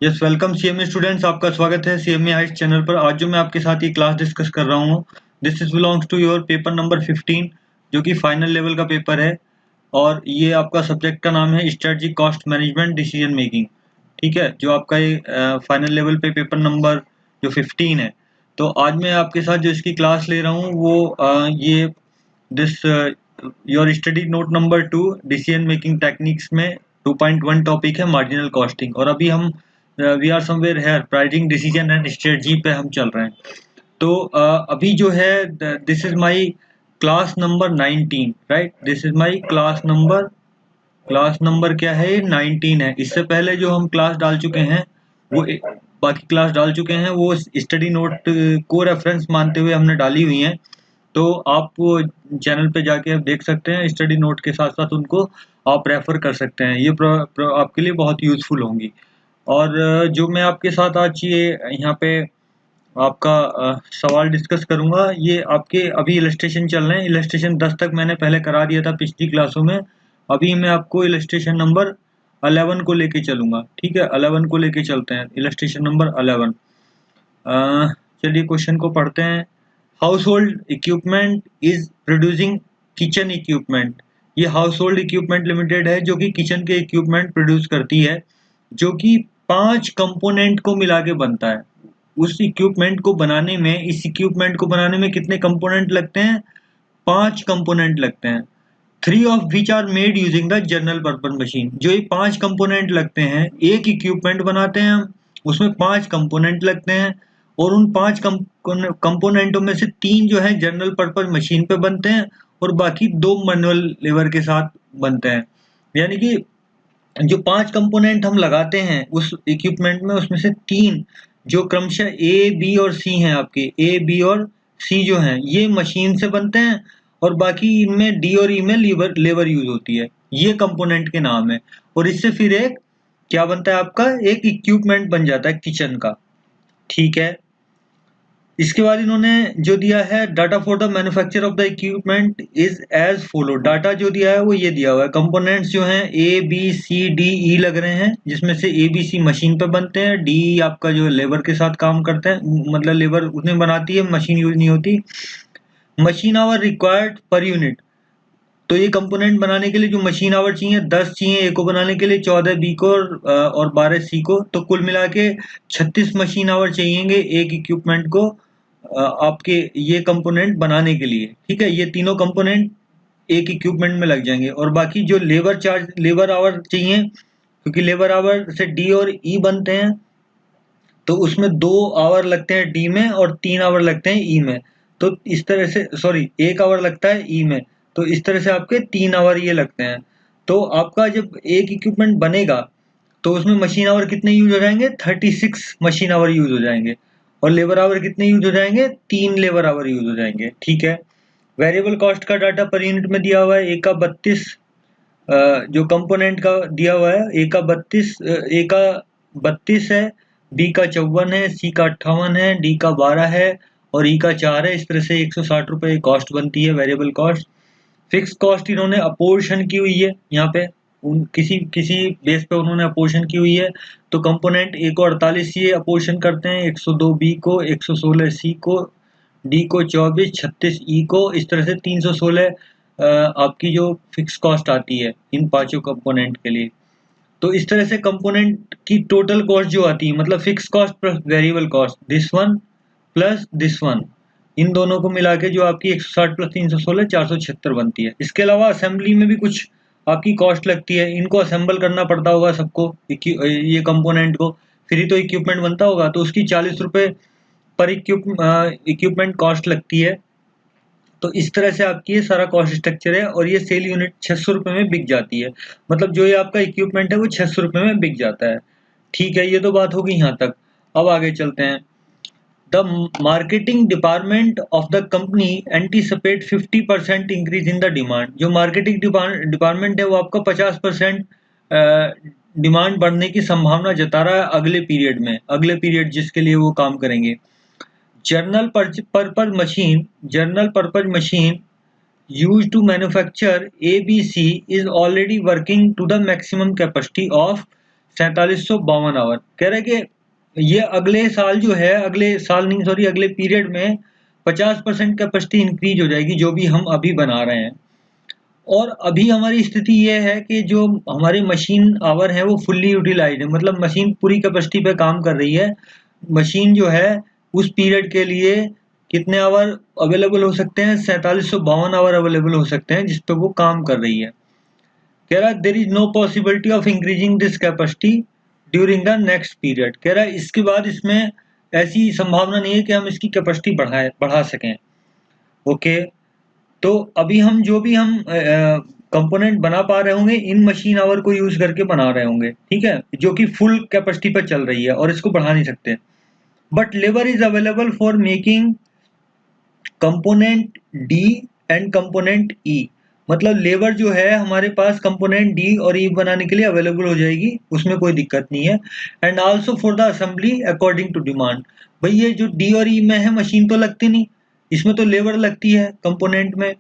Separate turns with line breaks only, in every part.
Yes welcome CMA students, आपका स्वागत है सीएमए हाइट्स चैनल पर। आज जो मैं आपके साथ ये क्लास डिस्कस कर रहा हूँ, this is belongs to your paper number 15, जो कि फाइनल लेवल का पेपर है। और ये आपका सब्जेक्ट का नाम है strategy cost management decision making. ठीक है, जो आपका ये फाइनल लेवल पे पेपर नंबर जो 15 है। तो आज मैं आपके साथ जो इसकी क्लास ले रहा हूँ वो ये this your study note number 2 decision making techniques में 2.1 टॉपिक है मार्जिनल कॉस्टिंग। और अभी हम we are somewhere here pricing decision and strategy पे हम चल रहे हैं। तो अभी जो है this is my class number 19, right. This is my class number क्या है, 19 है। इससे पहले जो हम क्लास डाल चुके हैं वो बाकी क्लास डाल चुके हैं, वो स्टडी नोट को रेफरेंस मानते हुए हमने डाली हुई हैं। तो आप वो चैनल पे जाके आप देख सकते हैं, स्टडी नोट के साथ साथ उनको आप रेफर कर सकते हैं। ये आपके लिए बहुत यूजफुल होंगी। और जो मैं आपके साथ आज ये यहाँ पे आपका सवाल डिस्कस करूंगा, ये आपके अभी इलस्ट्रेशन चल रहे हैं। इलस्ट्रेशन 10 तक मैंने पहले करा दिया था पिछली क्लासों में। अभी मैं आपको इलस्ट्रेशन नंबर 11 को लेके चलूंगा। ठीक है, 11 को लेके चलते हैं, इलस्ट्रेशन नंबर 11। चलिए क्वेश्चन को पढ़ते हैं। House hold equipment is producing kitchen equipment. ये हाउस होल्ड इक्विपमेंट लिमिटेड है जो कि किचन के इक्विपमेंट प्रोड्यूस करती है, जो कि 5 कंपोनेंट को मिला के बनता है। उस इक्विपमेंट को बनाने में, इस इक्विपमेंट को बनाने में कितने कंपोनेंट लगते हैं? 5 कंपोनेंट लगते हैं। 3 of which are made using the general purpose machine. जो ये 5 कंपोनेंट लगते हैं, एक इक्विपमेंट बनाते हैं हम, उसमें 5 कंपोनेंट लगते हैं। और उन 5 कंपोनेंटों में से 3 जो है जनरल पर्पज मशीन पे बनते हैं, और बाकी 2 मैनुअल लेबर के साथ बनते हैं। यानी कि जो 5 कंपोनेंट हम लगाते हैं उस इक्विपमेंट में, उसमें से 3 जो क्रमशः ए बी और सी हैं, आपके ए बी और सी जो हैं ये मशीन से बनते हैं, और बाकी इनमें डी और ई में लेबर यूज होती है। ये कंपोनेंट के नाम है। और इससे फिर एक क्या बनता है आपका, एक इक्विपमेंट बन जाता है किचन का। ठीक है, इसके बाद इन्होंने जो दिया है, data for the manufacture of the equipment is as follow. Data जो दिया है वो ये दिया हुआ है। कंपोनेंट्स जो हैं ए बी सी डी ई लग रहे हैं, जिसमें से ए बी सी मशीन पे बनते हैं, डी आपका जो लेबर के साथ काम करते हैं, मतलब लेबर उसने बनाती है, मशीन यूज नहीं होती। Machine our required per unit. तो ये कंपोनेंट बनाने के लिए जो मशीन आवर चाहिए 10 चाहिए ए को बनाने के लिए, 14 बी को और 12 सी को। तो कुल मिला के 36 मशीन आवर चाहिएंगे एक इक्विपमेंट को आपके ये कंपोनेंट बनाने के लिए। ठीक है, ये तीनों कंपोनेंट एक इक्विपमेंट में लग जाएंगे। और बाकी जो लेबर आवर चाहिए, क्योंकि लेबर आवर से डी और ई बनते हैं, तो उसमें 2 आवर लगते हैं डी में और 3 आवर लगते हैं ई में। तो इस तरह से, सॉरी, 1 आवर लगता है ई में। तो इस तरह से आपके 3 आवर ये लगते हैं। तो आपका जब एक इक्विपमेंट बनेगा तो उसमें मशीन आवर कितने यूज हो जाएंगे? 36 मशीन आवर यूज हो जाएंगे। और लेबर आवर कितने यूज हो जाएंगे? 3 लेबर आवर यूज हो जाएंगे। ठीक है, वेरिएबल कॉस्ट का डाटा पर यूनिट में दिया हुआ है। ए का 32 जो कंपोनेंट का दिया हुआ है, ए का 32 है, बी का 54 है, सी का 58 है, डी का 12 है और ई का 4 है। इस तरह से 160 रुपये कॉस्ट बनती है, वेरिएबल कॉस्ट। फिक्स कॉस्ट इन्होंने अपोर्शन की हुई है यहाँ पे, किसी किसी बेस पे उन्होंने अपोर्शन की हुई है। तो कंपोनेंट ए को 48 ये अपोर्शन करते हैं, 102 बी को, 116 सी को, डी को 24, 36 ई को। इस तरह से 316 आपकी जो फिक्स कॉस्ट आती है इन पांचों कंपोनेंट के लिए। तो इस तरह से कंपोनेंट की टोटल कॉस्ट जो आती है, मतलब fix cost plus variable cost, this one plus this one, इन दोनों को मिला के जो आपकी 160 प्लस 316 476 बनती है। इसके अलावा असेंबली में भी कुछ आपकी कॉस्ट लगती है। इनको असेंबल करना पड़ता होगा सबको, ये कंपोनेंट को, फिर ही तो इक्विपमेंट बनता होगा। तो उसकी 40 रुपये पर इक्विपमेंट कॉस्ट लगती है। तो इस तरह से आपकी ये सारा कॉस्ट स्ट्रक्चर है। और ये सेल यूनिट 600 रुपये में बिक जाती है। मतलब जो ये आपका इक्विपमेंट है वो 600 रुपये में बिक जाता है। ठीक है, ये तो बात होगी यहाँ तक। अब आगे चलते हैं। The marketing department of the company anticipate 50% increase in the demand. जो मार्केटिंग डिपार्टमेंट है वो आपका 50% डिमांड बढ़ने की संभावना जता रहा है अगले पीरियड में, अगले पीरियड जिसके लिए वो काम करेंगे। General purpose machine used to manufacture ABC is already working to the maximum capacity of 4752 hour. कह रहा है कि ये अगले साल जो है, अगले साल नहीं सॉरी अगले पीरियड में 50% कैपेसिटी इंक्रीज हो जाएगी जो भी हम अभी बना रहे हैं। और अभी हमारी स्थिति ये है कि जो हमारी मशीन आवर है वो फुल्ली यूटिलाइज्ड है, मतलब मशीन पूरी कैपेसिटी पे काम कर रही है। मशीन जो है उस पीरियड के लिए कितने आवर अवेलेबल हो सकते हैं, 4752 आवर अवेलेबल हो सकते हैं जिस पे वो काम कर रही है। कह रहा है there is no possibility of increasing this capacity during the next period. कह रहा है इसके बाद इसमें ऐसी संभावना नहीं है कि हम इसकी कैपेसिटी बढ़ा सकें। ओके, तो अभी हम जो भी हम कंपोनेंट बना पा रहे होंगे इन मशीन आवर को यूज करके बना रहे होंगे, ठीक है, जो कि फुल कैपेसिटी पर चल रही है और इसको बढ़ा नहीं सकते। But labour is available for making component D and component E. मतलब लेबर जो है हमारे पास कंपोनेंट डी और ई बनाने के लिए अवेलेबल हो जाएगी, उसमें कोई दिक्कत नहीं है। And also for the assembly according to demand. भाई ये जो डी और ई में है मशीन तो लगती नहीं, इसमें तो लेबर लगती है कंपोनेंट में,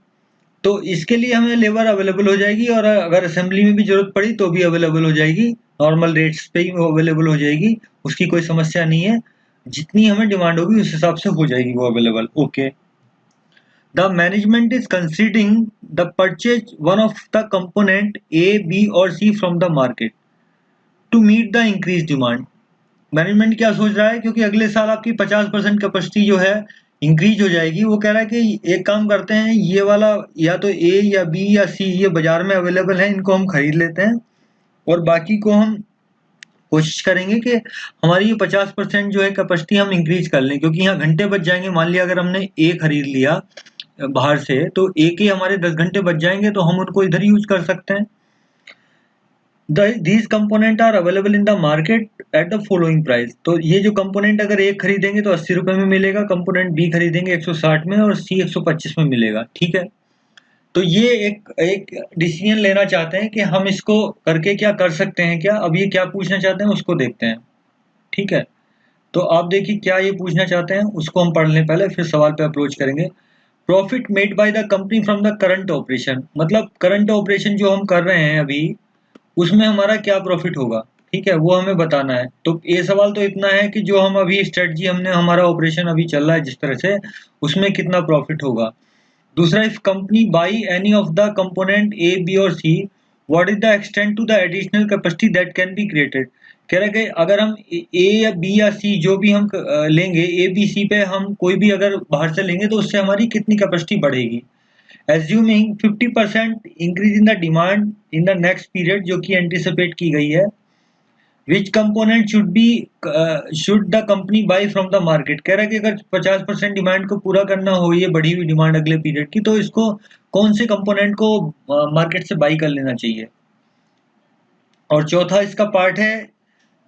तो इसके लिए हमें लेबर अवेलेबल हो जाएगी और अगर असेंबली में भी जरूरत पड़ी तो भी अवेलेबल हो जाएगी, नॉर्मल रेट्स पे ही अवेलेबल हो जाएगी, उसकी कोई समस्या नहीं है। जितनी हमें डिमांड होगी उस हिसाब से हो जाएगी वो available. Okay, the management is considering the purchase one of the component A B और C from the market to meet the increase demand. Management क्या सोच रहा है, क्योंकि अगले साल आपकी 50% कैपेसिटी जो है इंक्रीज हो जाएगी, वो कह रहा है कि एक काम करते हैं, ये वाला या तो ए या बी या सी ये बाजार में अवेलेबल है, इनको हम खरीद लेते हैं और बाकी को हम कोशिश करेंगे कि हमारी ये 50% जो है कैपेसिटी हम इंक्रीज कर लें, क्योंकि यहाँ घंटे बच जाएंगे। मान लिया अगर हमने ए खरीद लिया बाहर से तो ए के हमारे 10 घंटे बच जाएंगे, तो हम उनको इधर यूज कर सकते हैं। These component are available in the market at the following price। तो ये जो कंपोनेंट अगर एक खरीदेंगे तो 80 रुपए में मिलेगा, कंपोनेंट बी खरीदेंगे 160 में और सी 125 में मिलेगा, ठीक है। तो ये एक डिसीजन लेना चाहते हैं कि हम इसको करके क्या कर सकते हैं, क्या अब ये क्या पूछना चाहते हैं उसको देखते हैं, ठीक है। तो आप देखिए क्या ये पूछना चाहते हैं, उसको हम पढ़ लें पहले, फिर सवाल पे अप्रोच करेंगे। Profit made by the company from the current operation, मतलब करंट ऑपरेशन जो हम कर रहे हैं अभी उसमें हमारा क्या प्रॉफिट होगा, ठीक है, वो हमें बताना है। तो ये सवाल तो इतना है कि जो हम अभी स्ट्रेटजी हमने हमारा ऑपरेशन अभी चल रहा है जिस तरह से, उसमें कितना प्रॉफिट होगा। दूसरा, if company buy any of the component A B और C what is the extent to the additional capacity that can be created. कह रहा है कि अगर हम ए या बी या सी जो भी हम लेंगे, ए बी सी पे हम कोई भी अगर बाहर से लेंगे तो उससे हमारी कितनी कैपेसिटी बढ़ेगी। Assuming 50% increase in the demand in the next period जो कि एंटिसिपेट की गई है, which component should the company buy from the market। कह रहा है कि अगर 50% डिमांड को पूरा करना हो, ये बढ़ी हुई डिमांड अगले पीरियड की, तो इसको कौन से कंपोनेंट को मार्केट से बाई कर लेना चाहिए। और चौथा इसका पार्ट है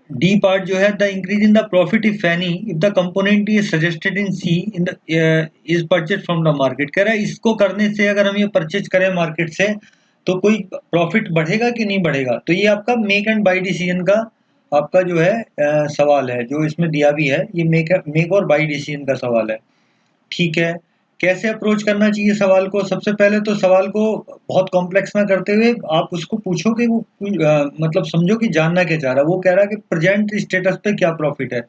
डी पार्ट जो है, the increase in the profit if any if the component is suggested in C in the is purchase from the market. कह रहा है इसको करने से अगर हम ये परचेज करें मार्केट से तो कोई प्रॉफिट बढ़ेगा कि नहीं बढ़ेगा। तो ये आपका मेक एंड बाई डिसीजन का आपका जो है सवाल है, जो इसमें दिया भी है, ये मेक और बाई डिसीजन का सवाल है, ठीक है। कैसे अप्रोच करना चाहिए सवाल को, सबसे पहले तो सवाल को बहुत कॉम्प्लेक्स ना करते हुए आप उसको पूछो कि वो मतलब समझो कि जानना क्या चाह रहा है। वो कह रहा है कि प्रेजेंट स्टेटस पे क्या प्रॉफिट है,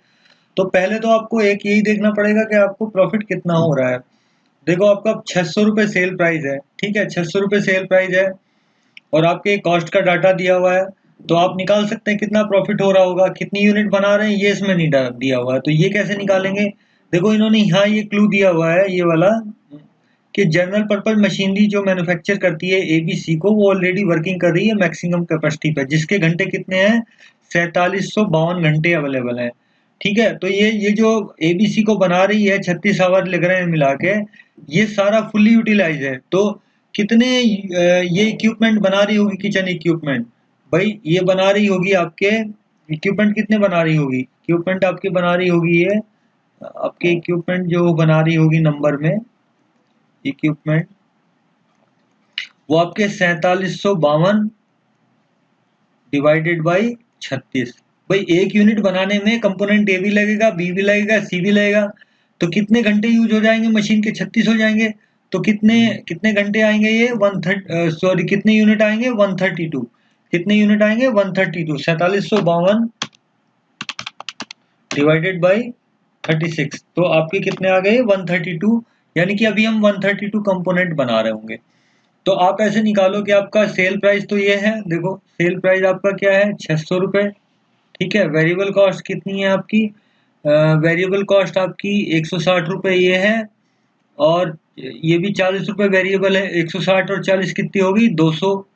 तो पहले तो आपको एक यही देखना पड़ेगा कि आपको प्रॉफिट कितना हो रहा है। देखो आपका 600 रुपये सेल प्राइस है, ठीक है, 600 रुपये सेल प्राइस है और आपके कॉस्ट का डाटा दिया हुआ है, तो आप निकाल सकते हैं कितना प्रॉफिट हो रहा होगा। कितनी यूनिट बना रहे हैं ये इसमें नहीं दिया हुआ है, तो ये कैसे निकालेंगे। देखो इन्होंने यहाँ ये क्लू दिया हुआ है, ये वाला, कि जनरल पर्पज मशीनरी जो मैन्युफैक्चर करती है एबीसी को, वो ऑलरेडी वर्किंग कर रही है मैक्सिमम कैपेसिटी पे, जिसके घंटे कितने हैं, 4752 घंटे अवेलेबल हैं, ठीक है। तो ये जो एबीसी को बना रही है 36 आवर लग रहे हैं मिला के, ये सारा फुल्ली यूटिलाइज है। तो कितने ये इक्विपमेंट बना रही होगी, किचन इक्विपमेंट, भाई ये बना रही होगी आपके इक्विपमेंट कितने बना रही होगी, इक्विपमेंट आपके बना रही होगी, ये आपके इक्विपमेंट जो बना रही होगी नंबर में इक्विपमेंट, वो आपके 4752 डिवाइडेड बाई 36। भाई एक यूनिट बनाने में कंपोनेंट ए भी लगेगा, बी भी लगेगा, सी भी लगेगा, तो कितने घंटे यूज हो जाएंगे मशीन के, 36 हो जाएंगे। तो कितने कितने घंटे आएंगे ये, कितने यूनिट आएंगे, 132, कितने यूनिट आएंगे 132, 4752 डिवाइडेड बाई 36, तो आपके कितने आ गए 132, यानी कि अभी हम 132 कंपोनेंट बना रहे होंगे। तो आप ऐसे निकालो कि आपका सेल प्राइस तो ये है, देखो सेल प्राइस आपका क्या है 600 रुपये, ठीक है। वेरिएबल कॉस्ट कितनी है आपकी, वेरिएबल कॉस्ट आपकी 160 रुपये ये है, और ये भी 40 रुपये वेरिएबल है। 160 और 40 कितनी होगी 200,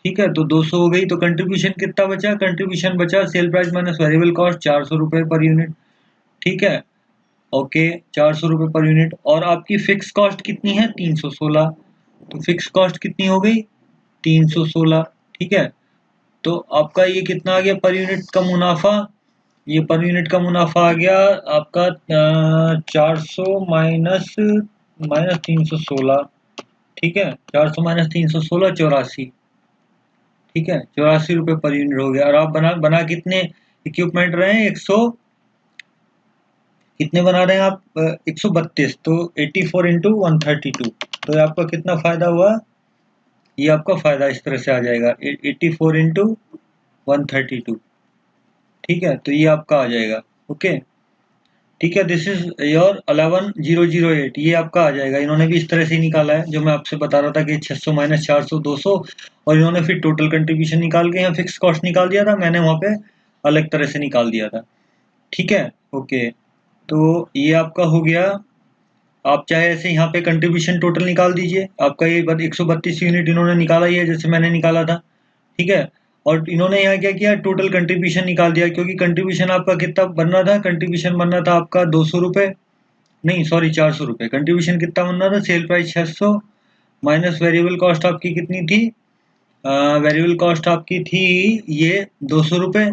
ठीक है, तो 200 हो गई। तो कंट्रीब्यूशन कितना बचा, कंट्रीब्यूशन बचा sale price minus variable cost 400 रुपये पर यूनिट, ठीक है, ओके 400 रुपये पर यूनिट। और आपकी फिक्स कॉस्ट कितनी है 316, तो फिक्स कॉस्ट कितनी हो गई 316, ठीक है। तो आपका ये कितना आ गया पर यूनिट का मुनाफा, ये पर यूनिट का मुनाफा आ गया आपका 400 माइनस 316, ठीक है, 400 माइनस 316 84, ठीक है, 84 रुपये पर यूनिट हो गया। और आप बना कितने इक्विपमेंट रहे हैं, 100 कितने बना रहे हैं आप 132, तो 84 इंटू 132, तो आपका कितना फायदा हुआ, ये आपका फायदा इस तरह से आ जाएगा 84 इंटू 132, ठीक है, तो ये आपका आ जाएगा, ओके, ठीक है। दिस इज योर 11008, ये आपका आ जाएगा। इन्होंने भी इस तरह से निकाला है जो मैं आपसे बता रहा था कि 600 माइनस 400 200, और इन्होंने फिर टोटल कंट्रीब्यूशन निकाल के यहाँ फिक्स कॉस्ट निकाल दिया था, मैंने वहाँ पे अलग तरह से निकाल दिया था, ठीक है, ओके। तो ये आपका हो गया। आप चाहे ऐसे यहाँ पे कंट्रीब्यूशन टोटल निकाल दीजिए, आपका ये 132 यूनिट इन्होंने निकाला ही है जैसे मैंने निकाला था, ठीक है। और इन्होंने यहाँ क्या किया, टोटल कंट्रीब्यूशन निकाल दिया, क्योंकि कंट्रीब्यूशन आपका कितना बनना था, कंट्रीब्यूशन बनना था आपका 200 रुपये, नहीं सॉरी 400 रुपये। कंट्रीब्यूशन कितना बनना था, sale price 600 minus variable cost आपकी कितनी थी, वेरिएबल कॉस्ट आपकी थी ये 200 रुपये,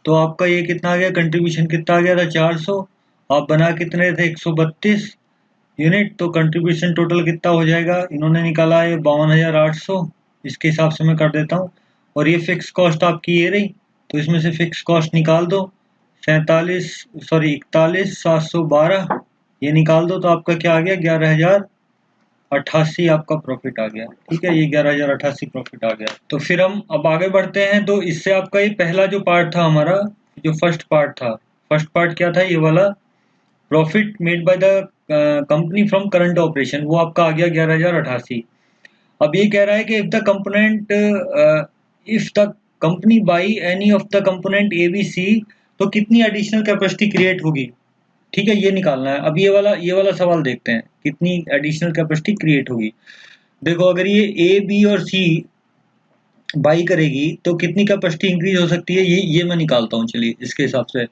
तो आपका ये कितना आ गया, कंट्रीब्यूशन कितना आ गया था 400, आप बना कितने थे 132 यूनिट, तो कंट्रीब्यूशन टोटल कितना हो जाएगा, इन्होंने निकाला है 52,800, इसके हिसाब से मैं कर देता हूँ। और ये फिक्स कॉस्ट आपकी ये रही, तो इसमें से फिक्स कॉस्ट निकाल दो 41,712, ये निकाल दो, तो आपका क्या आ गया 11,088 आपका प्रॉफिट आ गया, ठीक है, ये 11,088 प्रॉफिट आ गया। तो फिर हम अब आगे बढ़ते हैं। तो इससे आपका ये पहला जो पार्ट था हमारा, जो फर्स्ट पार्ट था, फर्स्ट पार्ट क्या था, ये वाला profit made by the company from current operation, वो आपका आ गया 11,088। अब ये कह रहा है कि if the company buy any of the component A B C, तो कितनी एडिशनल कैपेसिटी क्रिएट होगी, ठीक है, ये निकालना है। अब ये वाला सवाल देखते हैं, कितनी एडिशनल कैपेसिटी क्रिएट होगी। देखो अगर ये ए बी और सी बाई करेगी तो कितनी कैपेसिटी इंक्रीज हो सकती है, ये मैं निकालता हूँ, चलिए इसके हिसाब से।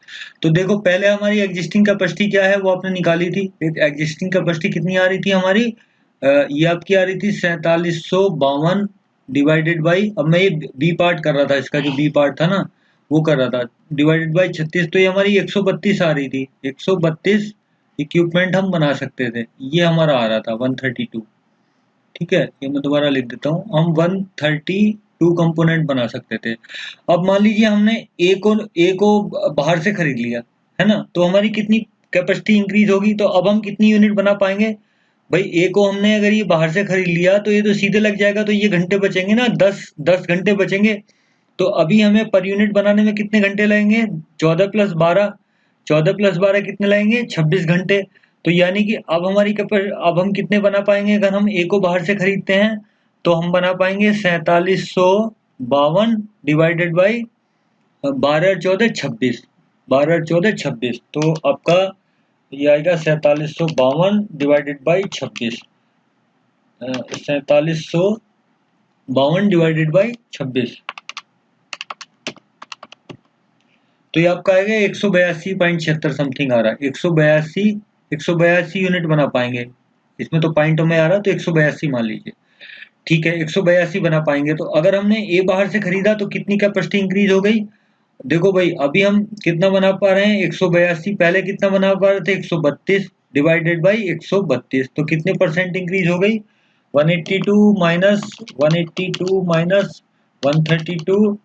तो देखो पहले हमारी एग्जिस्टिंग कैपेसिटी क्या है, वो आपने निकाली थी। एग्जिस्टिंग कैपेसिटी कितनी आ रही थी हमारी, ये आपकी आ रही थी 4752 डिवाइडेड बाई, अब मैं ये बी पार्ट कर रहा था, इसका जो बी पार्ट था ना वो कर रहा था, डिवाइडेड बाई 36, तो ये हमारी 132 आ रही थी। 132 इक्विपमेंट हम बना सकते थे, ये हमारा आ रहा था 132, ठीक है, ये मैं दोबारा लिख देता हूँ, हम 132 कंपोनेंट बना सकते थे। अब मान लीजिए हमने ए को बाहर से खरीद लिया है ना, तो हमारी कितनी कैपेसिटी इंक्रीज होगी, तो अब हम कितनी यूनिट बना पाएंगे भाई। ए को हमने अगर ये बाहर से खरीद लिया तो ये तो सीधे लग जाएगा, तो ये घंटे बचेंगे ना, 10 घंटे बचेंगे। तो अभी हमें पर यूनिट बनाने में कितने घंटे लगेंगे, 14 प्लस 12, 14 प्लस 12 कितने लगेंगे 26 घंटे। तो यानी कि अब हम कितने बना पाएंगे, अगर हम ए को बाहर से खरीदते हैं तो हम बना पाएंगे 4752 डिवाइडेड बाई 12 14 26, 12 14 26, तो आपका ये आएगा 4752 डिवाइडेड बाई 26, 4752 डिवाइडेड बाई 26, तो ये आपका आएगा 182.76 समथिंग आ रहा है। 182 यूनिट बना पाएंगे, इसमें तो पॉइंटों में आ रहा है, तो 182 मान लीजिए, ठीक है, 182 बना पाएंगे। तो अगर हमने ए बाहर से खरीदा तो कितनी कैपेसिटी इंक्रीज हो गई, देखो भाई अभी हम कितना बना पा रहे हैं 182, पहले कितना बना पा रहे थे 132 डिवाइडेड बाई 132, तो कितने परसेंट इंक्रीज हो गई 182 माइनस 132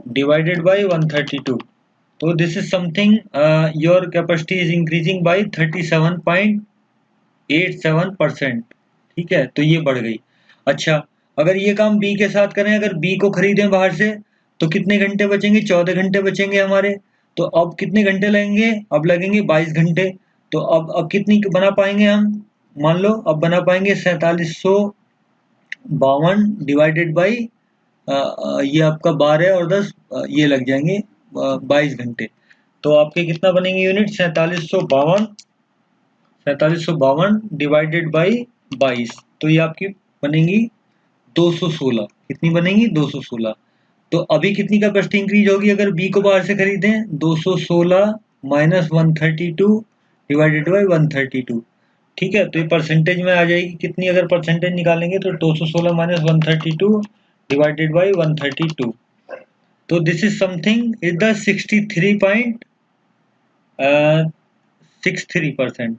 डिवाइडेड बाई 132, तो this is something your capacity is increasing by 37.87%, ठीक है, तो ये बढ़ गई। अच्छा अगर ये काम बी के साथ करें, अगर बी को खरीदें बाहर से तो कितने घंटे बचेंगे? 14 घंटे बचेंगे हमारे। तो अब कितने घंटे लगेंगे? अब लगेंगे 22 घंटे। तो अब कितनी बना पाएंगे हम? मान लो अब बना पाएंगे 4752 डिवाइडेड बाई ये आपका 12 और 10 ये लग जाएंगे 22 घंटे। तो आपके कितना बनेंगे यूनिट? 4752 डिवाइडेड बाई 22, तो ये आपकी बनेंगी 216। कितनी बनेंगी? 216। तो अभी कितनी कैपेसिटी इंक्रीज होगी अगर बी को बाहर से खरीदें? 216 माइनस 132 डिवाइडेड बाई 132। ठीक है, तो ये परसेंटेज में आ जाएगी कितनी? अगर परसेंटेज निकालेंगे तो 216 माइनस 132 डिवाइडेड बाई 132। तो this is something is the 63.63%।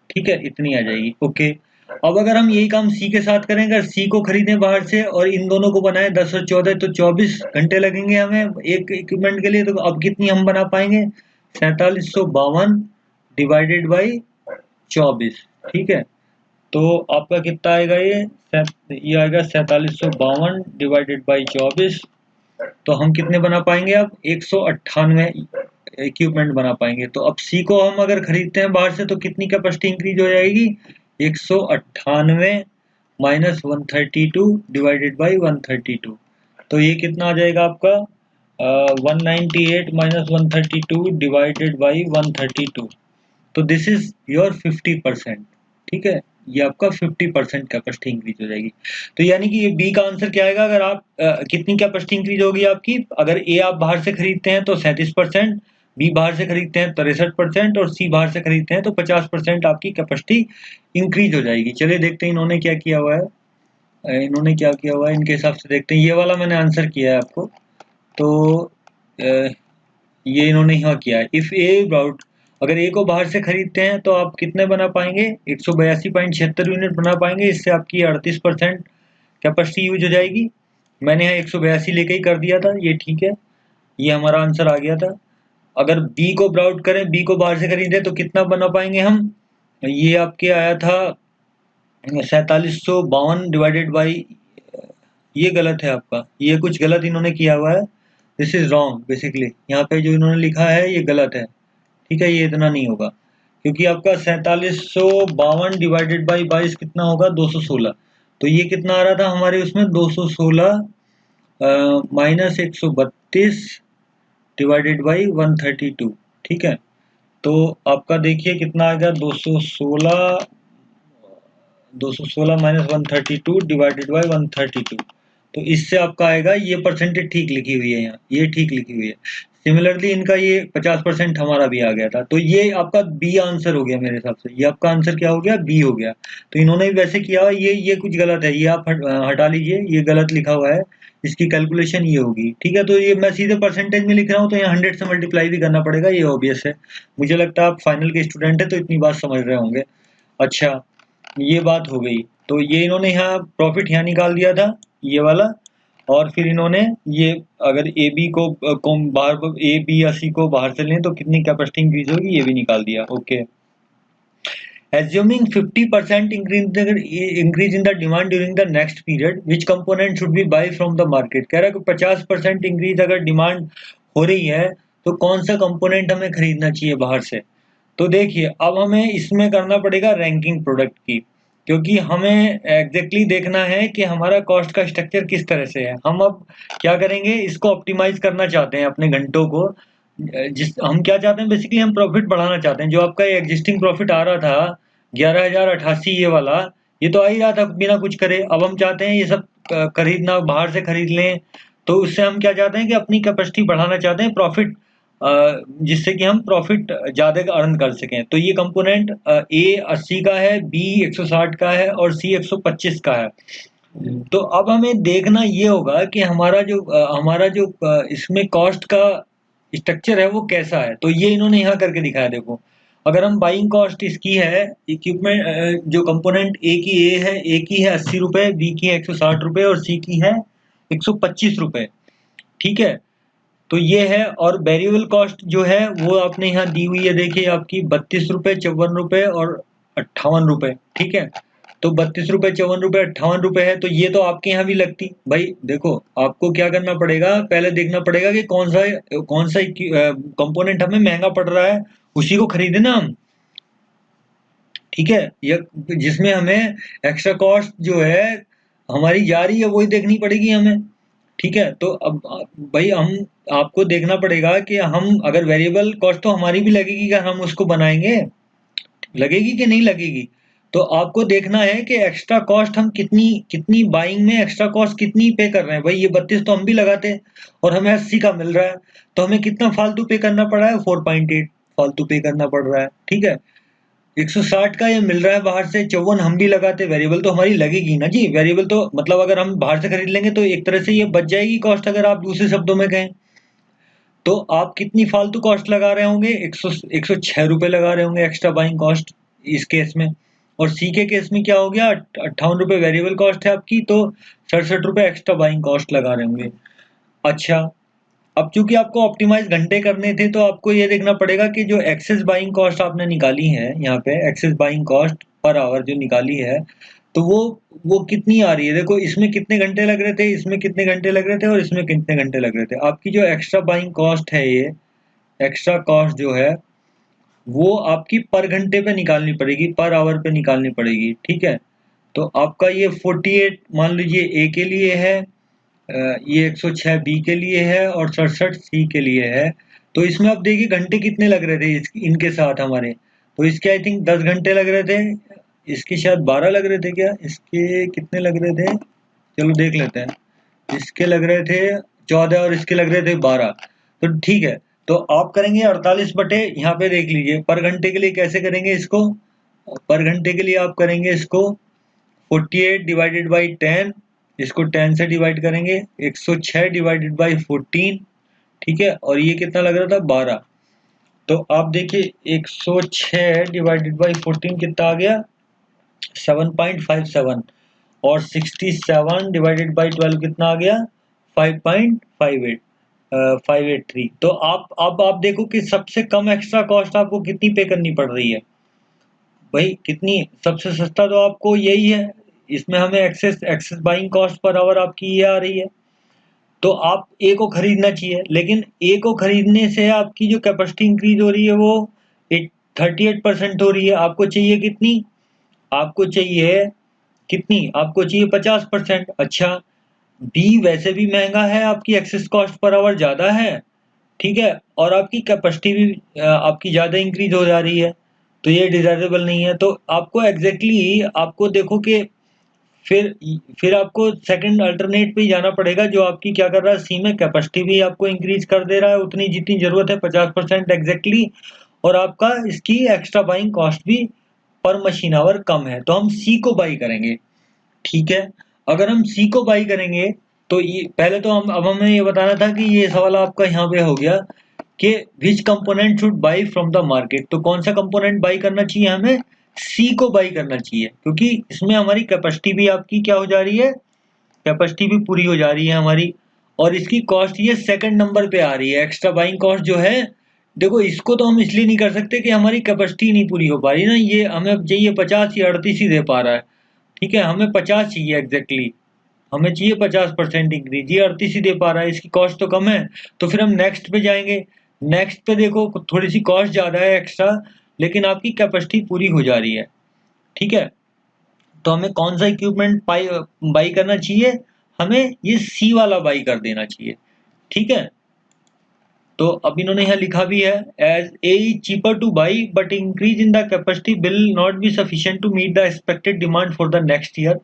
ठीक है, इतनी आ जाएगी। ओके, अब अगर हम यही काम सी के साथ करें, अगर सी को खरीदें बाहर से और इन दोनों को बनाएं 10 और 14, तो 24 घंटे लगेंगे हमें एक इक्विपमेंट के लिए। तो अब कितनी हम बना पाएंगे? 4752 डिवाइडेड बाई 24। ठीक है, तो आपका कितना आएगा? ये आएगा 4752 डिवाइडेड बाई 24। तो हम कितने बना पाएंगे? अब 198 इक्विपमेंट बना पाएंगे। तो अब सी को हम अगर खरीदते हैं बाहर से तो कितनी कैपेसिटी इंक्रीज हो जाएगी? 198 माइनस 132 डिवाइडेड बाई 132। तो ये कितना आ जाएगा आपका? 198 माइनस 132 डिवाइडेड बाई 132। तो दिस इज योर 50%। ठीक है, ये आपका 50% कैपेसिटी इंक्रीज हो जाएगी। तो यानी कि ये बी का आंसर क्या आएगा? अगर आप कितनी कैपेसिटी इंक्रीज होगी आपकी? अगर ए आप बाहर से खरीदते हैं तो 37%, बी बाहर से खरीदते हैं 63% और सी बाहर से खरीदते हैं तो 50% आपकी कैपेसिटी इंक्रीज हो जाएगी। चलिए देखते हैं इन्होंने क्या किया हुआ है। इन्होंने क्या किया हुआ है इनके हिसाब से देखते हैं। ये वाला मैंने आंसर किया है आपको। तो ये इन्होंने यहाँ किया है। इफ ए अबाउट, अगर ए को बाहर से खरीदते हैं तो आप कितने बना पाएंगे? 182.76 यूनिट बना पाएंगे। इससे आपकी 38% कैपेसिटी यूज हो जाएगी। मैंने यहाँ 182 लेके ही कर दिया था, ये ठीक है, ये हमारा आंसर आ गया था। अगर बी को ब्राउट करें, बी को बाहर से खरीदें तो कितना बना पाएंगे हम? ये आपके आया था 4752 डिवाइडेड बाई, ये गलत है आपका, ये कुछ गलत इन्होंने किया हुआ है। दिस इज रॉन्ग बेसिकली, यहाँ पे जो इन्होंने लिखा है ये गलत है। ठीक है, ये इतना नहीं होगा क्योंकि आपका 4752 डिवाइडेड बाई 22 कितना होगा? 216। तो ये कितना आ रहा था हमारे उसमें? 216 माइनस 132 डिवाइडेड बाई 132। ठीक है, तो आपका देखिए कितना आ गया? 216 माइनस 132 डिवाइडेड बाई 132। तो इससे आपका आएगा, ये परसेंटेज ठीक लिखी हुई है यहाँ, ये ठीक लिखी हुई है। सिमिलरली इनका ये 50% हमारा भी आ गया था। तो ये आपका बी आंसर हो गया मेरे हिसाब से। ये आपका आंसर क्या हो गया? बी हो गया। तो इन्होंने भी वैसे किया, ये कुछ गलत है, ये आप हटा लीजिए, ये गलत लिखा हुआ है। इसकी कैलकुलेशन ये होगी। ठीक है, तो ये मैं सीधे परसेंटेज में लिख रहा हूँ तो यहाँ 100 से मल्टीप्लाई भी करना पड़ेगा, ये ऑब्वियस है। मुझे लगता है आप फाइनल के स्टूडेंट है तो इतनी बात समझ रहे होंगे। अच्छा, ये बात हो गई। तो ये इन्होंने यहाँ प्रॉफिट यहाँ निकाल दिया था, ये वाला। और फिर इन्होंने ये अगर ए बी को बाहर, ए बी या सी को बाहर से लें तो कितनी कैपेसिटी इंक्रीज होगी ये भी निकाल दिया। Okay, assuming 50% increase in the demand during the next period, which component should we buy from the market? कह रहा है कि 50% इंक्रीज अगर डिमांड हो रही है तो कौन सा कंपोनेंट हमें खरीदना चाहिए बाहर से? तो देखिए, अब हमें इसमें करना पड़ेगा रैंकिंग प्रोडक्ट की, क्योंकि हमें एग्जैक्टली देखना है कि हमारा कॉस्ट का स्ट्रक्चर किस तरह से है। हम अब क्या करेंगे, इसको ऑप्टिमाइज करना चाहते हैं अपने घंटों को। जिस हम क्या चाहते हैं बेसिकली, हम प्रॉफिट बढ़ाना चाहते हैं। जो आपका एग्जिस्टिंग प्रॉफिट आ रहा था 11,088, ये वाला, ये तो आ ही रहा था बिना कुछ करे। अब हम चाहते हैं ये सब खरीदना, बाहर से खरीद लें। तो उससे हम क्या चाहते हैं कि अपनी कैपेसिटी बढ़ाना चाहते हैं, प्रॉफिट, जिससे कि हम प्रॉफिट ज़्यादा अर्न कर सकें। तो ये कंपोनेंट ए 80 का है, बी 160 का है और सी 125 का है। तो अब हमें देखना ये होगा कि हमारा जो इसमें कॉस्ट का स्ट्रक्चर है वो कैसा है। तो ये इन्होंने यहाँ करके दिखाया। देखो, अगर हम बाइंग कॉस्ट इसकी है, इक्विपमेंट जो कंपोनेंट ए है, ए की है 80 रुपये, बी की है 160 रुपये और सी की है 125 रुपये। ठीक है, तो ये है। और वेरिएबल कॉस्ट जो है वो आपने यहाँ दी हुई है, देखिए आपकी 32 रुपये, 54 रुपये और 58 रुपये। ठीक है, तो 32 रुपए, 54 रुपए, 58 रुपए है, तो ये तो आपके यहाँ भी लगती। भाई देखो, आपको क्या करना पड़ेगा, पहले देखना पड़ेगा कि कौन सा कंपोनेंट हमें महंगा पड़ रहा है, उसी को खरीदे ना हम। ठीक है, या जिसमें हमें एक्स्ट्रा कॉस्ट जो है हमारी जा रही है वही देखनी पड़ेगी हमें। ठीक है, तो अब भाई हम आपको देखना पड़ेगा कि हम अगर वेरिएबल कॉस्ट तो हमारी भी लगेगी, क्या हम उसको बनाएंगे, लगेगी कि नहीं लगेगी। तो आपको देखना है कि एक्स्ट्रा कॉस्ट हम कितनी कितनी बाइंग में एक्स्ट्रा कॉस्ट कितनी पे कर रहे हैं। भाई ये 32 तो हम भी लगाते हैं और हमें 80 का मिल रहा है, तो हमें कितना फालतू पे करना पड़ रहा है, 4.8 फालतू पे करना पड़ रहा है। ठीक है, 160 का ये मिल रहा है बाहर से, 54 हम भी लगाते, वेरिएबल तो हमारी लगेगी ना जी। वेरिएबल तो मतलब अगर हम बाहर से खरीद लेंगे तो एक तरह से ये बच जाएगी कॉस्ट, अगर आप दूसरे शब्दों में कहें तो। आप कितनी फालतू कॉस्ट लगा रहे होंगे, 106 रुपए लगा रहे होंगे एक्स्ट्रा बाइंग कॉस्ट इस केस में। और सी के केस में क्या हो गया, 58 रुपए वेरिएबल कॉस्ट है आपकी, तो 67 रुपए एक्स्ट्रा बाइंग कॉस्ट लगा रहे होंगे। अच्छा, अब चूंकि आपको ऑप्टिमाइज घंटे करने थे, तो आपको ये देखना पड़ेगा कि जो एक्सेस बाइंग कॉस्ट आपने निकाली है, यहाँ पे excess buying cost per hour जो निकाली है, तो वो कितनी आ रही है। देखो इसमें कितने घंटे लग रहे थे, इसमें कितने घंटे लग रहे थे, और इसमें कितने घंटे लग रहे थे। आपकी जो एक्स्ट्रा बाइंग कॉस्ट है, ये एक्स्ट्रा कॉस्ट जो है वो आपकी पर घंटे पे निकालनी पड़ेगी, पर आवर पे निकालनी पड़ेगी। ठीक है, तो आपका ये 48 मान लीजिए ए के लिए है, ये 106 बी के लिए है, और 67 सी के लिए है। तो इसमें आप देखिए घंटे कितने लग रहे थे इनके साथ हमारे, तो इसके आई थिंक 10 घंटे लग रहे थे, इसके शायद 12 लग रहे थे, क्या इसके कितने लग रहे थे, चलो देख लेते हैं। इसके लग रहे थे 14 और इसके लग रहे थे 12। तो ठीक है, तो आप करेंगे 48 बटे, यहाँ पे देख लीजिए पर घंटे के लिए कैसे करेंगे इसको। पर घंटे के लिए आप करेंगे इसको 48 डिवाइडेड बाई 10, इसको 10 से डिवाइड करेंगे, 106 डिवाइडेड बाई 14। ठीक है, और ये कितना लग रहा था, 12। तो आप देखिए 106 डिवाइडेड बाई 14 कितना आ गया, 7.57, और 67 डिवाइडेड बाई 12 कितना आ गया, 5.58, 583। तो अब आप देखो कि सबसे कम एक्स्ट्रा कॉस्ट आपको कितनी पे करनी पड़ रही है। भाई कितनी, सबसे सस्ता तो आपको यही है, इसमें हमें excess buying cost per hour आपकी ये आ रही है। तो आप ए को खरीदना चाहिए, लेकिन ए को खरीदने से आपकी जो कैपेसिटी इंक्रीज हो रही है वो 38% हो रही है। आपको चाहिए कितनी, आपको चाहिए कितनी, आपको चाहिए 50%। अच्छा, बी वैसे भी महंगा है, आपकी एक्सेस कॉस्ट पर आवर ज़्यादा है। ठीक है, और आपकी कैपेसिटी भी आपकी ज़्यादा इंक्रीज हो जा रही है, तो ये डिजायरेबल नहीं है। तो आपको एग्जैक्टली आपको देखो कि फिर फिर आपको सेकंड अल्टरनेट पे ही जाना पड़ेगा, जो आपकी क्या कर रहा है, सी में कैपेसिटी भी आपको इंक्रीज कर दे रहा है उतनी जितनी जरूरत है, 50% एग्जैक्टली, और आपका इसकी एक्स्ट्रा बाइंग कॉस्ट भी पर मशीन आवर कम है, तो हम सी को बाई करेंगे। ठीक है, अगर हम सी को बाई करेंगे तो ये पहले तो हम अब हमें ये बताना था कि ये सवाल आपका यहाँ पे हो गया कि विच component should by from the market. तो कौन सा कंपोनेंट बाई करना चाहिए हमें, सी को बाई करना चाहिए, क्योंकि इसमें हमारी कैपेसिटी भी आपकी क्या हो जा रही है, कैपेसिटी भी पूरी हो जा रही है हमारी, और इसकी कॉस्ट ये सेकंड नंबर पे आ रही है। एक्स्ट्रा बाइंग कॉस्ट जो है, देखो इसको तो हम इसलिए नहीं कर सकते कि हमारी कैपेसिटी नहीं पूरी हो पा रही ना, ये हमें चाहिए 50 या 38 ही दे पा रहा है। ठीक है, हमें 50 चाहिए एग्जैक्टली, हमें चाहिए 50% इंक्रीज, ये 38 ही दे पा रहा है, इसकी कॉस्ट तो कम है। तो फिर हम नेक्स्ट पे जाएंगे, नेक्स्ट पे देखो थोड़ी सी कॉस्ट ज़्यादा है एक्स्ट्रा, लेकिन आपकी कैपेसिटी पूरी हो जा रही है। ठीक है, तो हमें कौन सा इक्विपमेंट बाई करना चाहिए, हमें ये सी वाला बाई कर देना चाहिए। ठीक है, तो अब इन्होंने यहाँ लिखा भी है, as a cheaper to buy but increase in the capacity will not be sufficient to meet the expected demand for the next year,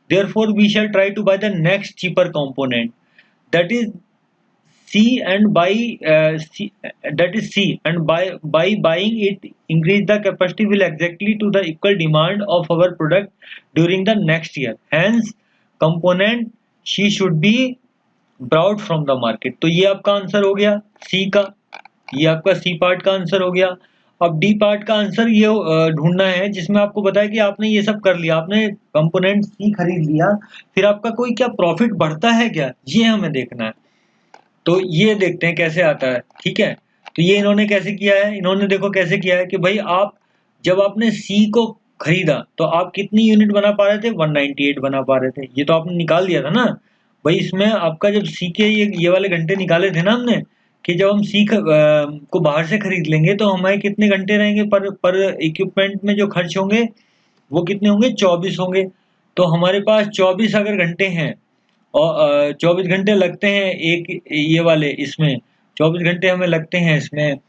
therefore we shall try to buy the next cheaper component, that is C, and buy C, that is C, and by buying it increase the capacity will exactly to the equal demand of our product during the next year, hence component C should be brought from the market। तो ये आपका answer हो गया C का, ये आपका C part का answer हो गया। अब D पार्ट का आंसर ये ढूंढना है जिसमें आपको बताया कि आपने ये सब कर लिया, आपने कंपोनेंट C खरीद लिया, फिर आपका कोई क्या प्रॉफिट बढ़ता है क्या, ये हमें देखना है। तो ये देखते हैं कैसे आता है। ठीक है, तो ये इन्होंने कैसे किया है, इन्होंने देखो कैसे किया है कि भाई आप जब आपने सी को खरीदा तो आप कितनी यूनिट बना पा रहे थे, 198 बना पा रहे थे। ये तो आपने निकाल दिया था ना भाई। इसमें आपका जब सी के ये वाले घंटे निकाले थे ना हमने, कि जब हम सी को बाहर से खरीद लेंगे तो हमारे कितने घंटे रहेंगे पर इक्विपमेंट में जो खर्च होंगे वो कितने होंगे, 24 होंगे। तो हमारे पास 24 अगर घंटे हैं और 24 घंटे लगते हैं एक ये वाले इसमें, 24 घंटे हमें लगते हैं इसमें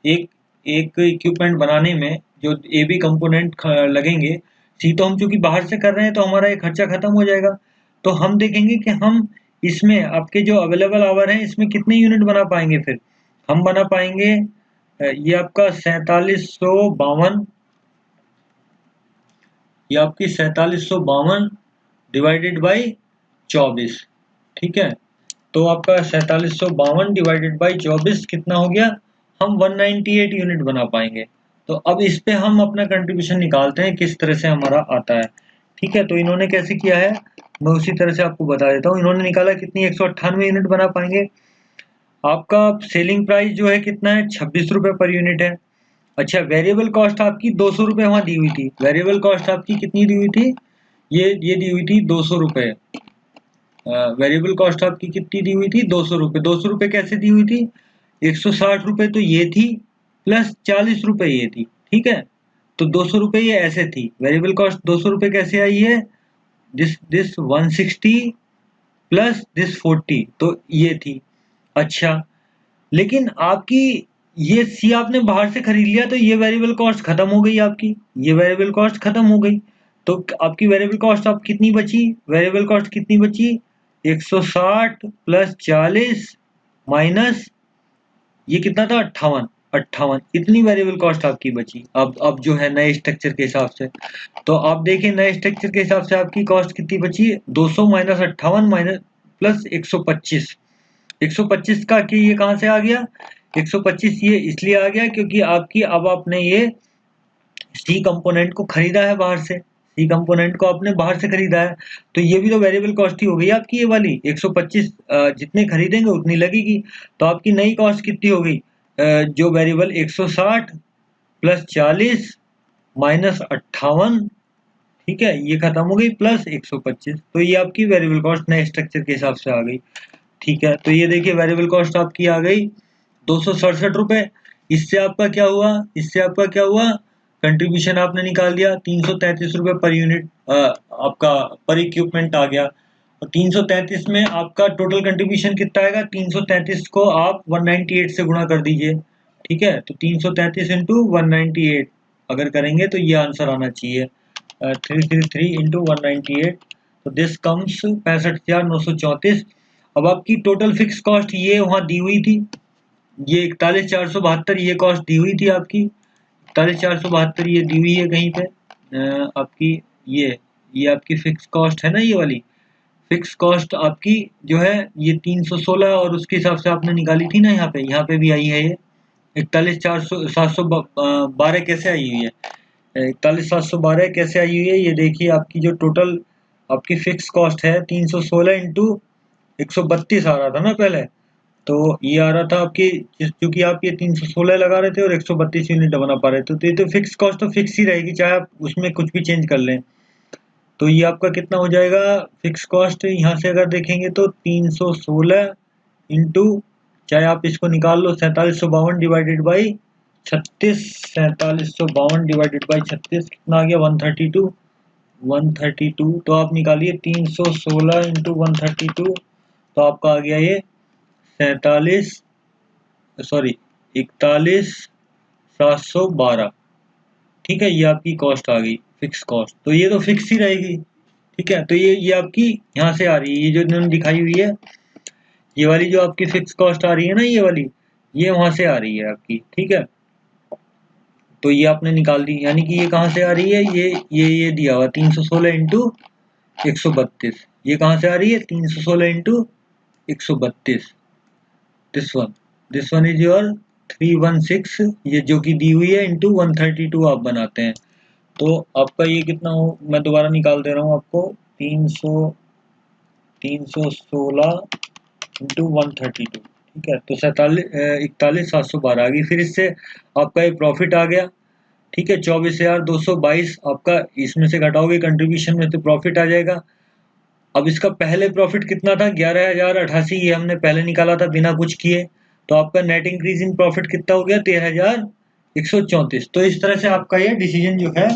एक एक इक्विपमेंट बनाने में, जो ए बी कंपोनेंट लगेंगे। सी तो हम चूंकि बाहर से कर रहे हैं तो हमारा ये खर्चा खत्म हो जाएगा। तो हम देखेंगे कि हम इसमें आपके जो अवेलेबल आवर हैं इसमें कितने यूनिट बना पाएंगे। फिर हम बना पाएंगे ये आपका 4752, ये आपकी 4752 डिवाइडेड बाई 24। ठीक है, तो आपका 4752 डिवाइडेड बाई 24 कितना हो गया, हम 198 यूनिट बना पाएंगे। तो अब इस पे हम अपना कंट्रीब्यूशन निकालते हैं किस तरह से हमारा आता है। ठीक है, तो इन्होंने कैसे किया है मैं उसी तरह से आपको बता देता हूँ। इन्होंने निकाला कितनी, 198 यूनिट बना पाएंगे। आपका सेलिंग प्राइस जो है कितना है, 26 रुपए पर यूनिट है। अच्छा, वेरिएबल कॉस्ट आपकी 200 रुपए वहां दी हुई थी। वेरिएबल कॉस्ट आपकी कितनी दी हुई थी, ये दी हुई थी 200 रुपए। वेरिएबल कॉस्ट आपकी कितनी दी हुई थी, 200 रुपए। 200 रुपए कैसे दी हुई थी, 160 रुपए तो ये थी प्लस 40 रुपए ये थी। ठीक है, तो 200 रुपए ये ऐसे थी। वेरिएबल कॉस्ट 200 रुपए कैसे आई है, दिस 160 प्लस दिस 40, तो ये थी। अच्छा, लेकिन आपकी ये सी आपने बाहर से खरीद लिया तो ये वेरिएबल कॉस्ट खत्म हो गई आपकी, ये वेरिएबल कॉस्ट खत्म हो गई। तो आपकी वेरिएबल कॉस्ट आप कितनी बची, वेरिएबल कॉस्ट कितनी बची, 160 प्लस 40 माइनस ये कितना था, 58। 58 इतनी वेरिएबल कॉस्ट आपकी बची। अब जो है नए स्ट्रक्चर के हिसाब से, तो आप देखिए नए स्ट्रक्चर के हिसाब से आपकी कॉस्ट कितनी बची, 200 माइनस 58 माइनस प्लस 125। 125 का कि ये कहां से आ गया, 125 ये इसलिए आ गया क्योंकि आपकी अब आपने ये सी कंपोनेंट को खरीदा है बाहर से, सी कंपोनेंट को आपने बाहर से खरीदा है। तो ये भी तो वेरिएबल कॉस्ट ही हो गई आपकी, ये वाली 125 जितने खरीदेंगे उतनी लगेगी। तो आपकी नई कॉस्ट कितनी हो गई, जो वेरिएबल 160 प्लस 40 माइनस 58, ठीक है, ये खत्म हो गई प्लस 125। तो ये आपकी वेरिएबल कॉस्ट नए स्ट्रक्चर के हिसाब से आ गई। ठीक है, तो ये देखिए वेरिएबल कॉस्ट आपकी आ गई 267 रुपए। इससे आपका क्या हुआ, इससे आपका क्या हुआ, कंट्रीब्यूशन आपने निकाल दिया 333 रुपए पर यूनिट आपका पर इक्विपमेंट आ गया। और 333 में आपका टोटल कंट्रीब्यूशन कितना आएगा, 333 को आप 198 से गुणा कर दीजिए। ठीक है, तो 333 इंटू 198 अगर करेंगे तो ये आंसर आना चाहिए 333 इंटू 198, तो दिस कम्स 65,934। अब आपकी टोटल फिक्स कॉस्ट ये वहां दी हुई थी, ये 41,472 ये कॉस्ट दी हुई थी आपकी, 41,472 ये दी हुई है कहीं पे आपकी। ये आपकी फिक्स कॉस्ट है ना, ये वाली फिक्स कॉस्ट आपकी जो है ये 316 और उसके हिसाब से आपने निकाली थी ना, यहाँ पे भी आई है ये 41,712 कैसे आई हुई है, 41,712 कैसे आई हुई है, ये देखिए आपकी जो टोटल आपकी फिक्स कॉस्ट है 316 इंटू 132 आ रहा था ना पहले, तो ये आ रहा था आपकी, क्योंकि आप ये 316 लगा रहे थे और 132 यूनिट बना पा रहे थे, तो ये तो फिक्स कॉस्ट तो फिक्स ही रहेगी चाहे आप उसमें कुछ भी चेंज कर लें। तो ये आपका कितना हो जाएगा फिक्स कॉस्ट, यहाँ से अगर देखेंगे तो 316 इंटू, चाहे आप इसको निकाल लो 4752 डिवाइडेड बाई 36, 4752 डिवाइडेड बाई 36 कितना आ गया 132, 132। तो आप निकालिए 316 इंटू 132, तो आपका आ गया ये 41,712। ठीक है, ये आपकी कॉस्ट आ गई फिक्स कॉस्ट, तो ये तो फिक्स ही रहेगी। ठीक है, तो ये आपकी यहाँ से आ रही है, ये जो इन्होंने दिखाई हुई है ये वाली जो आपकी फिक्स कॉस्ट आ रही है ना, ये वाली ये वहां से आ रही है आपकी। ठीक है, तो ये आपने निकाल दी, यानी कि ये कहाँ से आ रही है, ये दिया हुआ 316 इंटू 132, ये कहाँ से आ रही है 316 into 132। This one is your 316, ये जो कि दी हुई है इंटू 132 आप बनाते हैं, तो आपका ये कितना हो, मैं दोबारा निकाल दे रहा हूँ आपको 316 इंटू 132। ठीक है, तो 41,712 आ गई। फिर इससे आपका ये प्रॉफिट आ गया। ठीक है, 24,222 आपका इसमें से घटाओगे कंट्रीब्यूशन में तो प्रॉफिट आ जाएगा। अब इसका पहले प्रॉफिट कितना था, 11,088, ये हमने पहले निकाला था बिना कुछ किए। तो आपका नेट इंक्रीज इन प्रॉफिट कितना हो गया, 13,134। तो इस तरह से आपका ये डिसीजन जो है,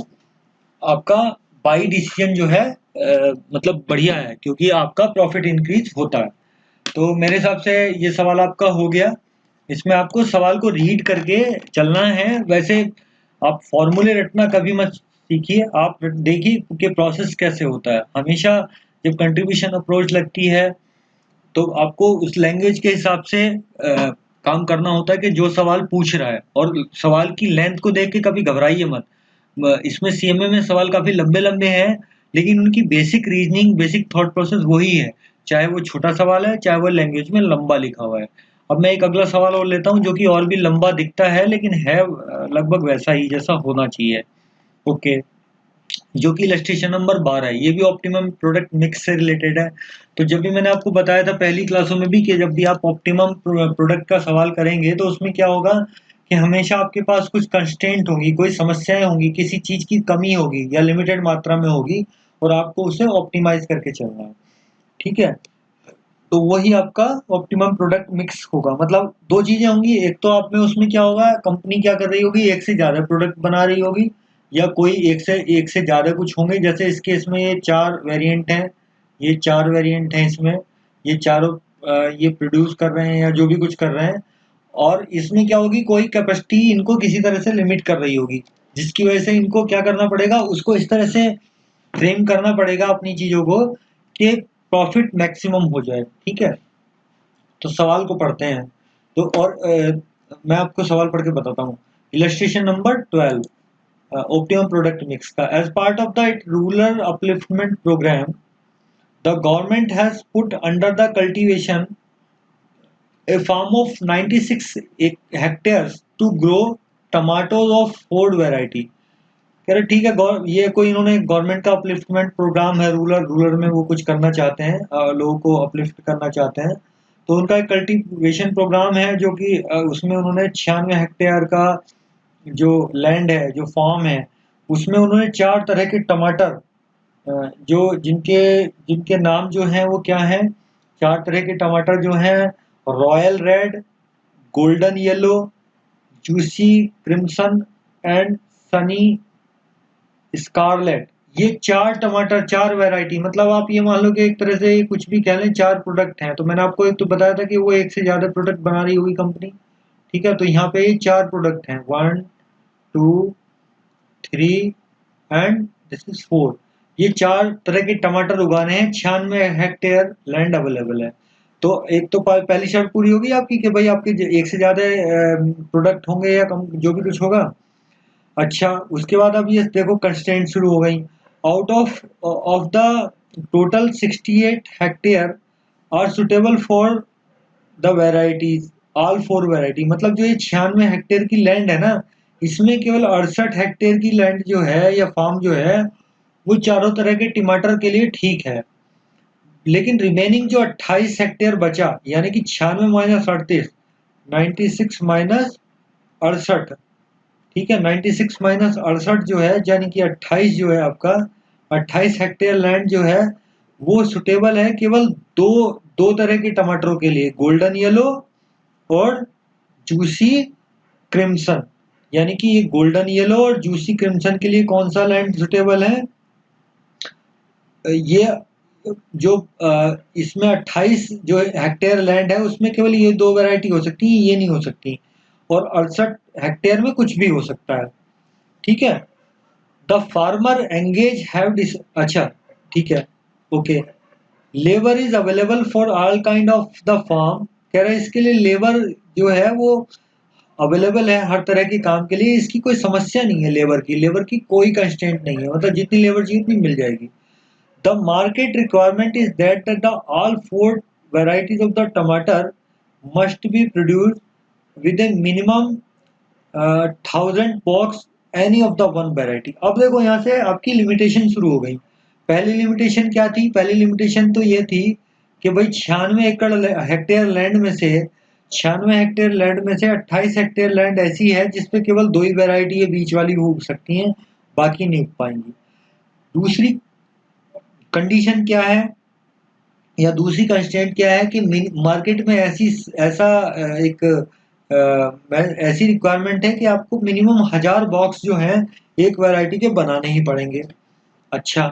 आपका बाई डिसीजन जो है मतलब बढ़िया है, क्योंकि आपका प्रॉफिट इंक्रीज होता है। तो मेरे हिसाब से ये सवाल आपका हो गया। इसमें आपको सवाल को रीड करके चलना है। वैसे आप फॉर्मूले रटना कभी मत सीखिए, आप देखिए कि प्रोसेस कैसे होता है। हमेशा जब कंट्रीब्यूशन अप्रोच लगती है तो आपको उस लैंग्वेज के हिसाब से काम करना होता है कि जो सवाल पूछ रहा है, और सवाल की लेंथ को देख के कभी घबराइए मत। इसमें सीएमए में सवाल काफी लंबे लंबे हैं, लेकिन उनकी basic reasoning, basic thought process वही है, चाहे वो छोटा सवाल है, चाहे वो लैंग्वेज में लंबा लिखा हुआ है। अब मैं एक अगला सवाल और लेता हूँ जो कि और भी लंबा दिखता है, लेकिन है लगभग वैसा ही जैसा होना चाहिए। ओके, जो कि इलस्ट्रेशन नंबर 12 है। ये भी ऑप्टिमम प्रोडक्ट मिक्स से रिलेटेड है। तो जब भी मैंने आपको बताया था पहली क्लासों में भी कि जब भी आप ऑप्टिमम प्रोडक्ट का सवाल करेंगे तो उसमें क्या होगा कि हमेशा आपके पास कुछ कंस्ट्रेंट होंगी, कोई समस्याएं होंगी, किसी चीज की कमी होगी या लिमिटेड मात्रा में होगी, और आपको उसे ऑप्टिमाइज करके चलना है। ठीक है, तो वही आपका ऑप्टिमम प्रोडक्ट मिक्स होगा। मतलब दो चीजें होंगी, एक तो आप में उसमें क्या होगा, कंपनी क्या कर रही होगी, एक से ज्यादा प्रोडक्ट बना रही होगी, या कोई एक से ज्यादा कुछ होंगे। जैसे इस केस में ये 4 वेरिएंट हैं, ये 4 वेरिएंट हैं इसमें, ये चारों ये प्रोड्यूस कर रहे हैं या जो भी कुछ कर रहे हैं। और इसमें क्या होगी, कोई कैपेसिटी इनको किसी तरह से लिमिट कर रही होगी, जिसकी वजह से इनको क्या करना पड़ेगा, उसको इस तरह से फ्रेम करना पड़ेगा अपनी चीजों को कि प्रॉफिट मैक्सिमम हो जाए। ठीक है, तो सवाल को पढ़ते हैं। तो और मैं आपको सवाल पढ़ के बताता हूँ। Illustration number 12 optimum product mix का। As part of the rural upliftment programme, the government has put under the cultivation a farm of 96 hectares to grow tomatoes of 4 variety। कह रहे ठीक है, ये कोई इन्होंने गवर्नमेंट का अपलिफ्टमेंट प्रोग्राम है, रूरल में वो कुछ करना चाहते हैं, लोगों को अपलिफ्ट करना चाहते हैं। तो उनका एक कल्टीवेशन प्रोग्राम है जो कि उसमें उन्होंने 96 हेक्टेयर का जो लैंड है, जो फार्म है, उसमें उन्होंने 4 तरह के टमाटर, जो जिनके जिनके नाम जो हैं वो क्या हैं, 4 तरह के टमाटर जो हैं, royal red, golden yellow, juicy crimson and sunny scarlet. ये 4 टमाटर, 4 वैरायटी, मतलब आप ये मान लो कि एक तरह से कुछ भी कह लें, 4 प्रोडक्ट हैं। तो मैंने आपको एक तो बताया था कि वो एक से ज्यादा प्रोडक्ट बना रही होगी कंपनी। ठीक है, तो यहाँ पे ये 4 प्रोडक्ट हैं, 1 2 3 एंड दिस इज 4। ये 4 तरह के टमाटर उगाने हैं, 96 हेक्टेयर लैंड अवेलेबल है। तो एक तो पहली शर्त पूरी होगी आपकी कि भाई आपके एक से ज्यादा प्रोडक्ट होंगे या कम, जो भी कुछ होगा। अच्छा, उसके बाद अब ये देखो कंस्ट्रेंट शुरू हो गई। Out of the total 68 hectare are suitable for the varieties, all 4 variety. मतलब जो ये 96 हेक्टेयर की लैंड है ना, इसमें केवल 68 हेक्टेयर की लैंड जो है या फार्म जो है वो चारों तरह के टमाटर के लिए ठीक है। लेकिन रिमेनिंग जो 28 हेक्टेयर बचा, यानी कि 96 माइनस 38, 96 माइनस 68, ठीक है, 96 माइनस 68 जो है, यानी कि 28 जो है आपका, 28 हेक्टेयर लैंड जो है वो सुटेबल है केवल दो दो तरह के टमाटरों के लिए, गोल्डन येलो और जूसी क्रिम्सन। यानी कि ये गोल्डन येलो और जूसी क्रिम्सन के लिए कौन सा लैंड सुटेबल है, ये जो इसमें 28 जो हेक्टेयर लैंड है उसमें केवल ये 2 वैरायटी हो सकती है, ये नहीं हो सकती। और 68 हेक्टेयर में कुछ भी हो सकता है। ठीक है, द फार्मर एंगेज हैव अच्छा ठीक है, okay. Labour is available for all kind of the farm. कह रहा है इसके लिए लेबर जो है वो अवेलेबल है हर तरह के काम के लिए, इसकी कोई समस्या नहीं है। लेबर की कोई कंस्टेंट नहीं है, मतलब जितनी लेबर चाहिए उतनी मिल जाएगी। The market requirement is that all 4 varieties of the tomato must be produced with a minimum 1000 box any of the one variety। अब देखो यहाँ से आपकी लिमिटेशन शुरू हो गई। पहली लिमिटेशन क्या थी, पहली लिमिटेशन तो ये थी कि भाई 96 एकड़ हेक्टेयर लैंड में से 96 हेक्टेयर लैंड में से 28 हेक्टेयर लैंड ऐसी है जिसपे केवल 2 ही वैरायटी है बीच वाली वो उग सकती हैं, बाकी नहीं उग पाएंगी। दूसरी कंडीशन क्या है या दूसरी कंस्ट्रेंट क्या है कि मार्केट में ऐसा एक ऐसी रिक्वायरमेंट है कि आपको मिनिमम 1000 बॉक्स जो हैं एक वैरायटी के बनाने ही पड़ेंगे। अच्छा,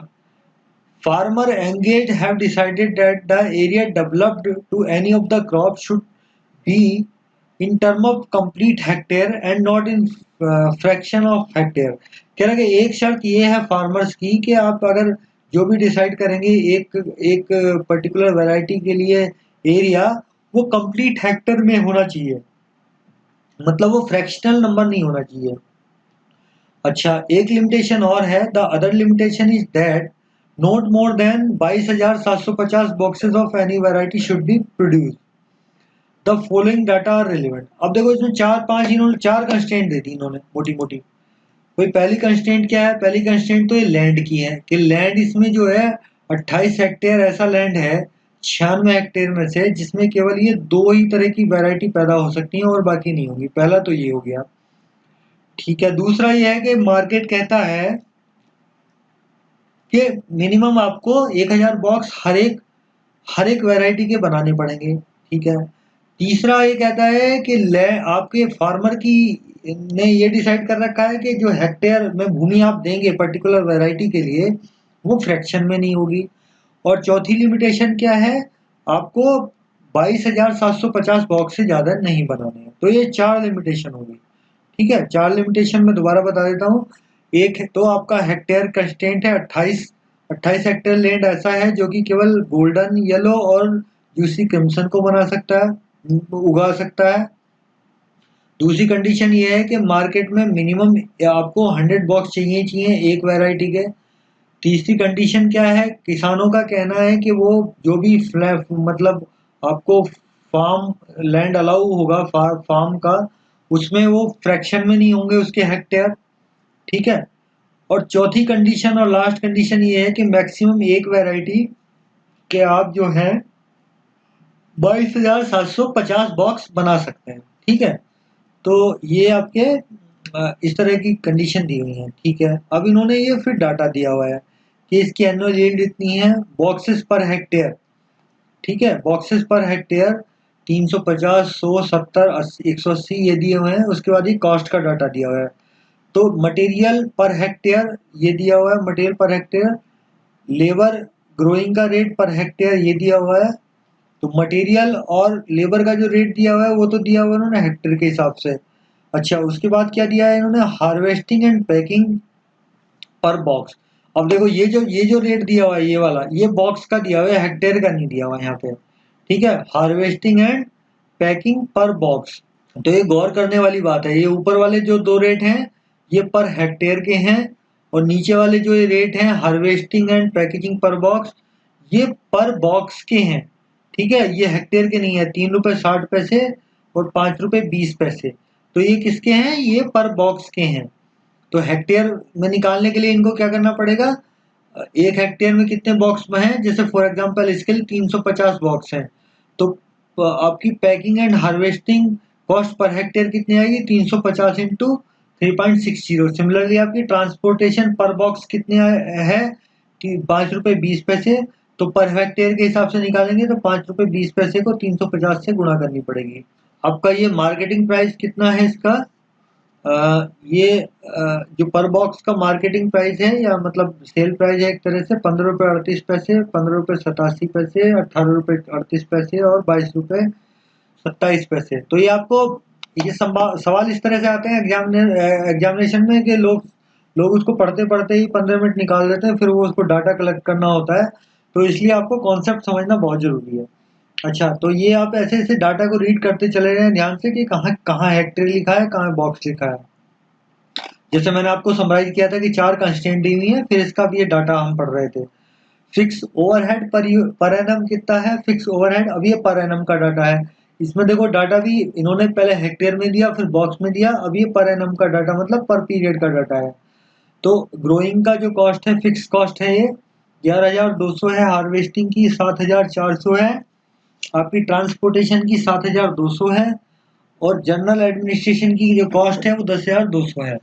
farmer engage have decided that the area developed to any of the crop should be in term of complete hectare and not in fraction of hectare. कह रहा है कि एक शर्त ये है फार्मर्स की कि आप अगर जो भी डिसाइड करेंगे एक एक पर्टिकुलर वैरायटी के लिए एरिया, वो कंप्लीट हेक्टेयर में होना चाहिए, मतलब वो फ्रैक्शनल नंबर नहीं होना चाहिए। अच्छा, एक लिमिटेशन और है, the other limitation is that not more than 22,750 boxes of any variety should be produce. The following data are relevant. अब देखो इसमें चार पांच इन्होंने चार कंस्ट्रेंट दे दी इन्होंने मोटी मोटी। कोई पहली कंस्ट्रेंट क्या है? पहली कंस्ट्रेंट तो ये लैंड की है कि लैंड इसमें जो है 28 हेक्टेयर ऐसा लैंड है 96 हेक्टेयर में से जिसमें केवल ये 2 ही तरह की वैरायटी पैदा हो सकती है और बाकी नहीं होगी। पहला तो ये हो गया, ठीक है। दूसरा ये है कि मार्केट कहता है कि मिनिमम आपको 1000 बॉक्स हर एक वैरायटी के बनाने पड़ेंगे, ठीक है। तीसरा ये कहता है कि आपके फार्मर की ने ये डिसाइड कर रखा है कि जो हेक्टेयर में भूमि आप देंगे पर्टिकुलर वैरायटी के लिए वो फ्रैक्शन में नहीं होगी। और चौथी लिमिटेशन क्या है? आपको 22,750 बॉक्स से ज्यादा नहीं बनाने हैं। तो ये चार लिमिटेशन होगी, ठीक है। चार लिमिटेशन में दोबारा बता देता हूँ। एक तो आपका हेक्टेयर कंस्टेंट है 28 हेक्टेयर लैंड ऐसा है जो कि केवल गोल्डन येलो और जूसी क्रिम्सन को बना सकता है, उगा सकता है। दूसरी कंडीशन ये है कि मार्केट में मिनिमम आपको 100 बॉक्स चाहिए चाहिए एक वैरायटी के। तीसरी कंडीशन क्या है? किसानों का कहना है कि वो जो भी मतलब आपको फार्म लैंड अलाउ होगा फार्म का, उसमें वो फ्रैक्शन में नहीं होंगे उसके हेक्टेयर, ठीक है। और चौथी कंडीशन और लास्ट कंडीशन ये है कि मैक्सिमम एक वैरायटी के आप जो है 22,750 बॉक्स बना सकते हैं, ठीक है। तो ये आपके इस तरह की कंडीशन दी हुई है, ठीक है। अब इन्होंने ये फिर डाटा दिया हुआ है कि इसकी एनुअल यील्ड इतनी है बॉक्सेस पर हेक्टेयर, ठीक है। बॉक्सेस पर हेक्टेयर 350, 100, 70, 180 ये दिए हुए हैं। उसके बाद ही कॉस्ट का डाटा दिया हुआ है। तो मटेरियल पर हेक्टेयर ये दिया हुआ है, material per hectare. Labour growing का रेट पर हेक्टेयर ये दिया हुआ है। तो मटेरियल और लेबर का जो रेट दिया हुआ है वो तो दिया हुआ है उन्होंने हेक्टेयर के हिसाब से। अच्छा, उसके बाद क्या दिया है इन्होंने? हार्वेस्टिंग एंड पैकिंग पर बॉक्स। अब देखो ये जो रेट दिया हुआ है ये वाला, ये बॉक्स का दिया हुआ है, हेक्टेयर का नहीं दिया हुआ है यहाँ पे, ठीक है। हार्वेस्टिंग एंड पैकिंग पर बॉक्स। तो ये गौर करने वाली बात है, ये ऊपर वाले जो दो रेट हैं ये पर हेक्टेयर के हैं और नीचे वाले जो ये रेट हैं हार्वेस्टिंग एंड पैकेजिंग पर बॉक्स, ये पर बॉक्स के हैं, ठीक है। ये हेक्टेयर के नहीं है। 3 रुपए 60 पैसे और 5 रुपए 20 पैसे। तो ये किसके हैं? ये पर बॉक्स के हैं। तो हेक्टेयर में निकालने के लिए इनको क्या करना पड़ेगा? एक हेक्टेयर में कितने बॉक्स में है? जैसे फॉर एग्जांपल इसके लिए 350 बॉक्स हैं, तो आपकी packing and harvesting cost per hectare कितनी आएगी? 350 इंटू 3.60। सिमिलरली आपकी ट्रांसपोर्टेशन पर बॉक्स कितने है कि 5 रुपए 20 पैसे। तो पर हेक्टेयर के हिसाब से निकालेंगे तो 5 रुपए 20 पैसे को 350 से गुणा करनी पड़ेगी। आपका ये मार्केटिंग प्राइस कितना है इसका? ये जो पर बॉक्स का मार्केटिंग प्राइस है या मतलब सेल प्राइस है एक तरह से 15 रुपए 38 पैसे, 15 रुपए 87 पैसे, 18 रुपए 38 पैसे और 22 रुपए 27 पैसे। तो ये आपको ये सवाल इस तरह से आते हैं एग्जामिनेशन में कि लोग उसको पढ़ते पढ़ते ही 15 मिनट निकाल देते हैं, फिर वो उसको डाटा कलेक्ट करना होता है। तो इसलिए आपको कॉन्सेप्ट समझना बहुत जरूरी है। अच्छा, तो ये आप ऐसे ऐसे डाटा को रीड करते चले जाएं ध्यान से कि कहाँ कहाँ हेक्टेयर लिखा है, कहाँ बॉक्स लिखा है। जैसे मैंने आपको समराइज किया था कि चार कंस्टेंट दी हुई है, फिर इसका भी ये डाटा हम पढ़ रहे थे। फिक्स ओवरहेड पर एनम कितना है? फिक्स ओवरहेड अब ये पर एनम का डाटा है। इसमें देखो डाटा भी इन्होंने पहले हेक्टेयर में दिया फिर बॉक्स में दिया, अब ये पर एनम का डाटा मतलब पर पीरियड का डाटा है। तो ग्रोइंग का जो कॉस्ट है फिक्स कॉस्ट है ये 11,200 है, हार्वेस्टिंग की 7,400 है, आपकी ट्रांसपोर्टेशन की 7,200 है और जनरल एडमिनिस्ट्रेशन की जो कॉस्ट है वो 10,200 है।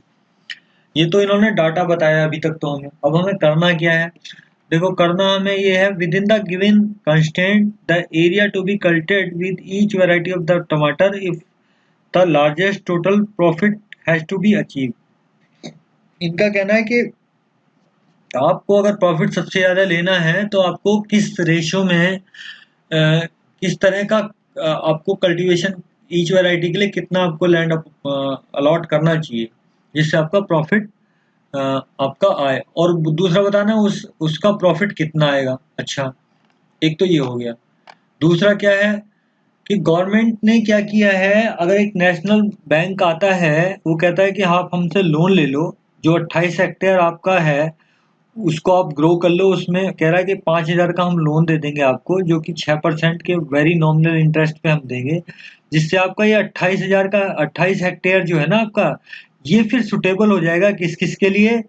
ये तो इन्होंने डाटा बताया अभी तक तो हमें। अब हमें करना क्या है? देखो करना हमें ये है, within the given constraint the area to be cultivated with each variety of the tamatar if the largest total profit has to be achieve. इनका कहना है कि आपको अगर प्रॉफिट सबसे ज़्यादा लेना है तो आपको किस रेशो में किस तरह का आपको कल्टीवेशन ईच वैरायटी के लिए कितना आपको लैंड अलॉट करना चाहिए जिससे आपका प्रॉफिट आपका आए, और दूसरा बताना उसका प्रॉफिट कितना आएगा। अच्छा, एक तो ये हो गया। दूसरा क्या है कि गवर्नमेंट ने क्या किया है, अगर एक नेशनल बैंक आता है वो कहता है कि आप हमसे लोन ले लो, जो 28 हेक्टेयर आपका है उसको आप ग्रो कर लो, उसमें कह रहा है कि 5,000 का हम लोन दे देंगे आपको, जो कि 6% के वेरी नॉमिनल इंटरेस्ट पे हम देंगे, जिससे आपका ये 28,000 का 28 हेक्टेयर जो है ना आपका, ये फिर सुटेबल हो जाएगा किस किस के लिए।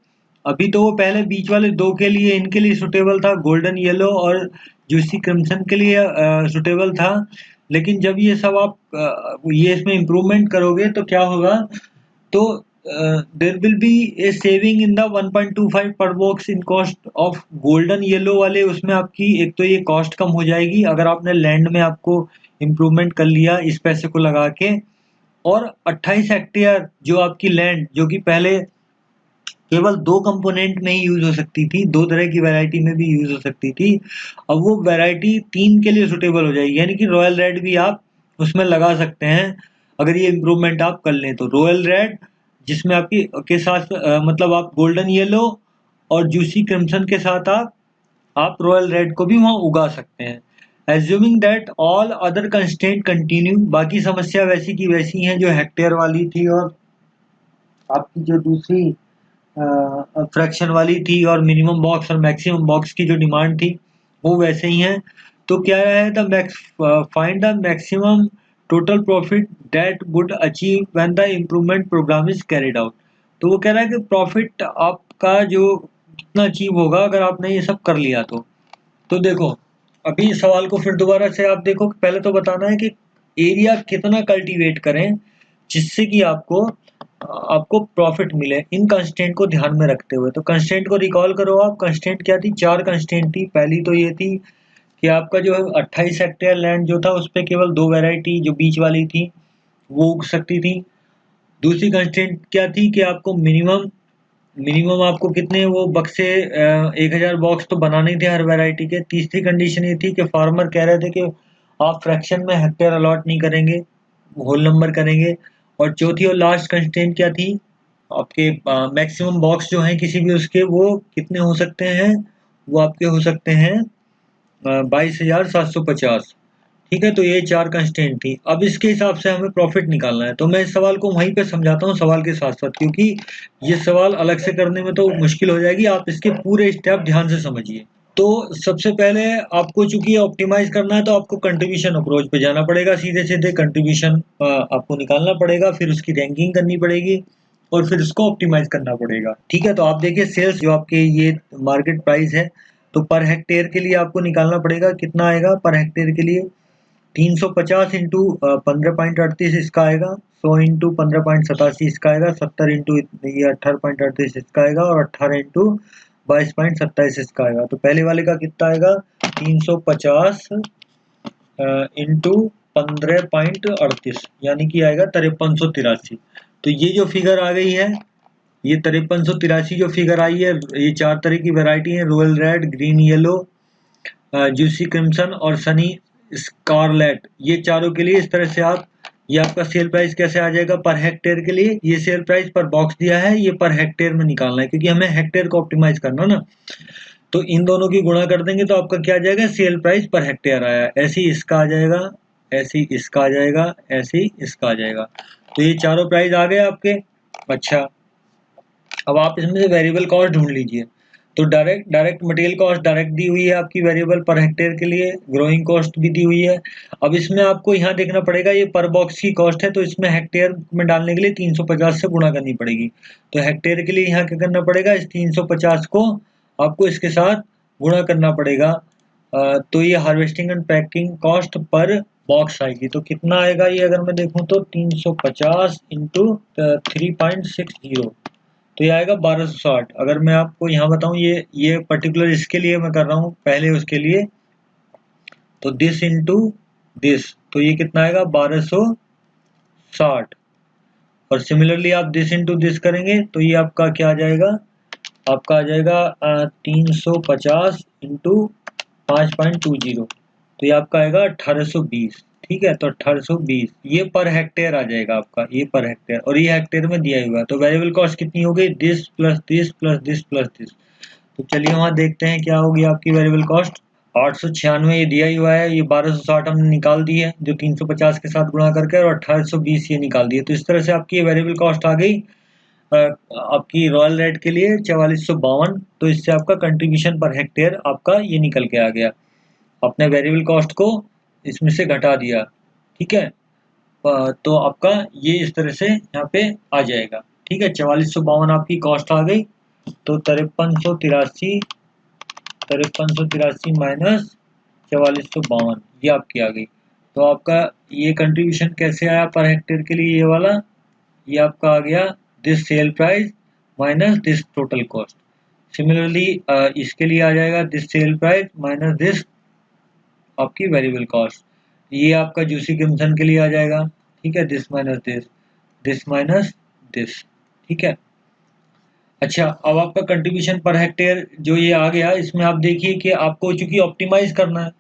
अभी तो वो पहले बीच वाले दो के लिए, इनके लिए सुटेबल था, गोल्डन येलो और जूसी क्रिम्सन के लिए सुटेबल था। लेकिन जब ये सब आप ये इसमें इम्प्रूवमेंट करोगे तो क्या होगा, तो there will be a saving in the 1.25 per box in cost of golden yellow वाले, उसमें आपकी एक तो ये कॉस्ट कम हो जाएगी अगर आपने लैंड में आपको इम्प्रूवमेंट कर लिया इस पैसे को लगा के। और 28 हेक्टेयर जो आपकी लैंड, जो कि पहले केवल 2 कंपोनेंट में ही यूज हो सकती थी, 2 तरह की वैरायटी में भी यूज हो सकती थी, अब वो वैरायटी 3 के लिए सुटेबल हो जाएगी, यानी कि रॉयल रेड भी आप उसमें लगा सकते हैं अगर ये इम्प्रूवमेंट आप कर लें तो। रॉयल रेड जिसमें आपकी के साथ मतलब आप गोल्डन येलो और जूसी क्रिम्सन के साथ आप रॉयल रेड को भी वहाँ उगा सकते हैं। Assuming that all other constraint continue, बाकी समस्या वैसी की वैसी हैं जो हेक्टेयर वाली थी और आपकी जो दूसरी फ्रैक्शन वाली थी, और मिनिमम बॉक्स और मैक्सिमम बॉक्स की जो डिमांड थी वो वैसे ही हैं। तो क्या है, the max find the maximum total profit that would achieve when the improvement programme is carried out. तो वो कह रहा है कि प्रॉफिट आपका जो कितना अचीव होगा अगर आपने ये सब कर लिया तो देखो अभी इस सवाल को फिर दोबारा से आप देखो, पहले तो बताना है कि एरिया कितना कल्टीवेट करें जिससे कि आपको आपको प्रॉफिट मिले, इन कंस्टेंट को ध्यान में रखते हुए। तो कंस्टेंट को रिकॉल करो आप, कंस्टेंट क्या थी, 4 कंस्टेंट थी। पहली तो ये थी कि आपका जो 28 हेक्टेयर लैंड जो था उस पर केवल 2 वैरायटी जो बीच वाली थी वो उग सकती थी। दूसरी कंस्टेंट क्या थी कि आपको मिनिमम मिनिमम आपको कितने वो बक्से 1,000 बॉक्स तो बनाने थे हर वैरायटी के। तीसरी कंडीशन ये थी कि फार्मर कह रहे थे कि आप फ्रैक्शन में हेक्टेयर अलॉट नहीं करेंगे, होल नंबर करेंगे। और चौथी और लास्ट कंस्ट्रेंट क्या थी, आपके मैक्सिमम बॉक्स जो हैं किसी भी उसके वो कितने हो सकते हैं, वो आपके हो सकते हैं 22,750। ठीक है, तो ये 4 कंस्ट्रेंट थी। अब इसके हिसाब से हमें प्रॉफिट निकालना है, तो मैं इस सवाल को वहीं पे समझाता हूँ सवाल के साथ साथ, क्योंकि ये सवाल अलग से करने में तो मुश्किल हो जाएगी, आप इसके पूरे स्टेप ध्यान से समझिए। तो सबसे पहले आपको चूंकि ऑप्टिमाइज करना है तो आपको कंट्रीब्यूशन अप्रोच पे जाना पड़ेगा, सीधे सीधे कंट्रीब्यूशन आपको निकालना पड़ेगा, फिर उसकी रैंकिंग करनी पड़ेगी और फिर उसको ऑप्टिमाइज करना पड़ेगा। ठीक है, तो आप देखिए सेल्स जो आपके ये मार्केट प्राइस है, तो पर हेक्टेयर के लिए आपको निकालना पड़ेगा कितना आएगा पर हेक्टेयर के लिए। 350 इंटू 15.38 इसका आएगा, 100 इंटू 15.87 इसका आएगा, 70 इंटू ये 18.38 इसका आएगा और 18 इंटू 22.27 इसका आएगा। तो पहले वाले का कितना आएगा, 350 इंटू 15.38 यानी कि आएगा 5383। तो ये जो फिगर आ गई है, ये 5383 जो फिगर आई है, ये 4 तरह की वैरायटी है, royal red, green yellow, juicy crimson और सनी स्कारलेट। ये चारों के लिए इस तरह से आप, ये आपका सेल प्राइस कैसे आ जाएगा पर हेक्टेयर के लिए, ये सेल प्राइस पर बॉक्स दिया है, ये पर हेक्टेयर में निकालना है क्योंकि हमें हेक्टेयर को ऑप्टिमाइज करना ना। तो इन दोनों की गुणा कर देंगे तो आपका क्या आ जाएगा, सेल प्राइस पर हेक्टेयर आया, ऐसे ही इसका आ जाएगा, ऐसे ही इसका आ जाएगा, ऐसे ही इसका आ जाएगा। तो ये चारों प्राइस आ गए आपके। अच्छा, अब आप इसमें से वेरिएबल कॉस्ट ढूंढ लीजिए। तो डायरेक्ट मटेरियल कॉस्ट डायरेक्ट दी हुई है आपकी वेरिएबल पर हेक्टेयर के लिए, ग्रोइंग कॉस्ट भी दी हुई है। अब इसमें आपको यहाँ देखना पड़ेगा, ये पर बॉक्स की कॉस्ट है तो इसमें हेक्टेयर में डालने के लिए 350 से गुणा करनी पड़ेगी। तो हेक्टेयर के लिए यहाँ क्या करना पड़ेगा, इस 350 को आपको इसके साथ गुणा करना पड़ेगा तो ये harvesting and packing cost per box आएगी। तो कितना आएगा ये, अगर मैं देखूं तो 350 इंटू 3.60, तो ये आएगा 1260। अगर मैं आपको यहाँ बताऊं, ये पर्टिकुलर इसके लिए मैं कर रहा हूँ, पहले उसके लिए, तो दिस इंटू दिस, तो ये कितना आएगा 1260। और सिमिलरली आप दिस इंटू दिस करेंगे तो ये आपका क्या आ जाएगा, आपका आ जाएगा 350 इंटू 5.20, तो ये आपका आएगा 1820। ठीक है, तो 1820 ये पर हेक्टेयर आ जाएगा आपका, ये पर हेक्टेयर, और ये हेक्टेयर में दिया हुआ है। तो वेरिएबल कॉस्ट कितनी हो गई, this plus this plus this plus this. तो चलिए वहां देखते हैं क्या होगी आपकी वेरिएबल कॉस्ट। 896 ये दिया ही हुआ है, ये 1260 हमने निकाल दी है जो 350 के साथ गुणा करके, और 1820 ये निकाल दी है। तो इस तरह से आपकी वेरिएबल कॉस्ट आ गई आपकी रॉयल रेड के लिए 4452। तो इससे आपका कंट्रीब्यूशन पर हेक्टेयर आपका ये निकल के आ गया, अपने वेरिएबल कॉस्ट को इसमें से घटा दिया। ठीक है, तो आपका ये इस तरह से यहाँ पे आ जाएगा। ठीक है, 4452 आपकी कॉस्ट आ गई। तो 5383 माइनस 4452 ये आपकी आ गई। तो आपका ये कंट्रीब्यूशन कैसे आया पर हेक्टेयर के लिए, ये वाला, ये आपका आ गया this sale price minus this total cost. Similarly इसके लिए आ जाएगा this sale price minus this आपकी वेरिएबल कॉस्ट। ये आपका जूसी क्रिम्सन के लिए आ जाएगा। ठीक है, this minus this minus this. ठीक है, अच्छा, अब आपका कंट्रीब्यूशन पर हेक्टेयर जो ये आ गया, इसमें आप देखिए कि आपको चूंकि ऑप्टिमाइज करना है,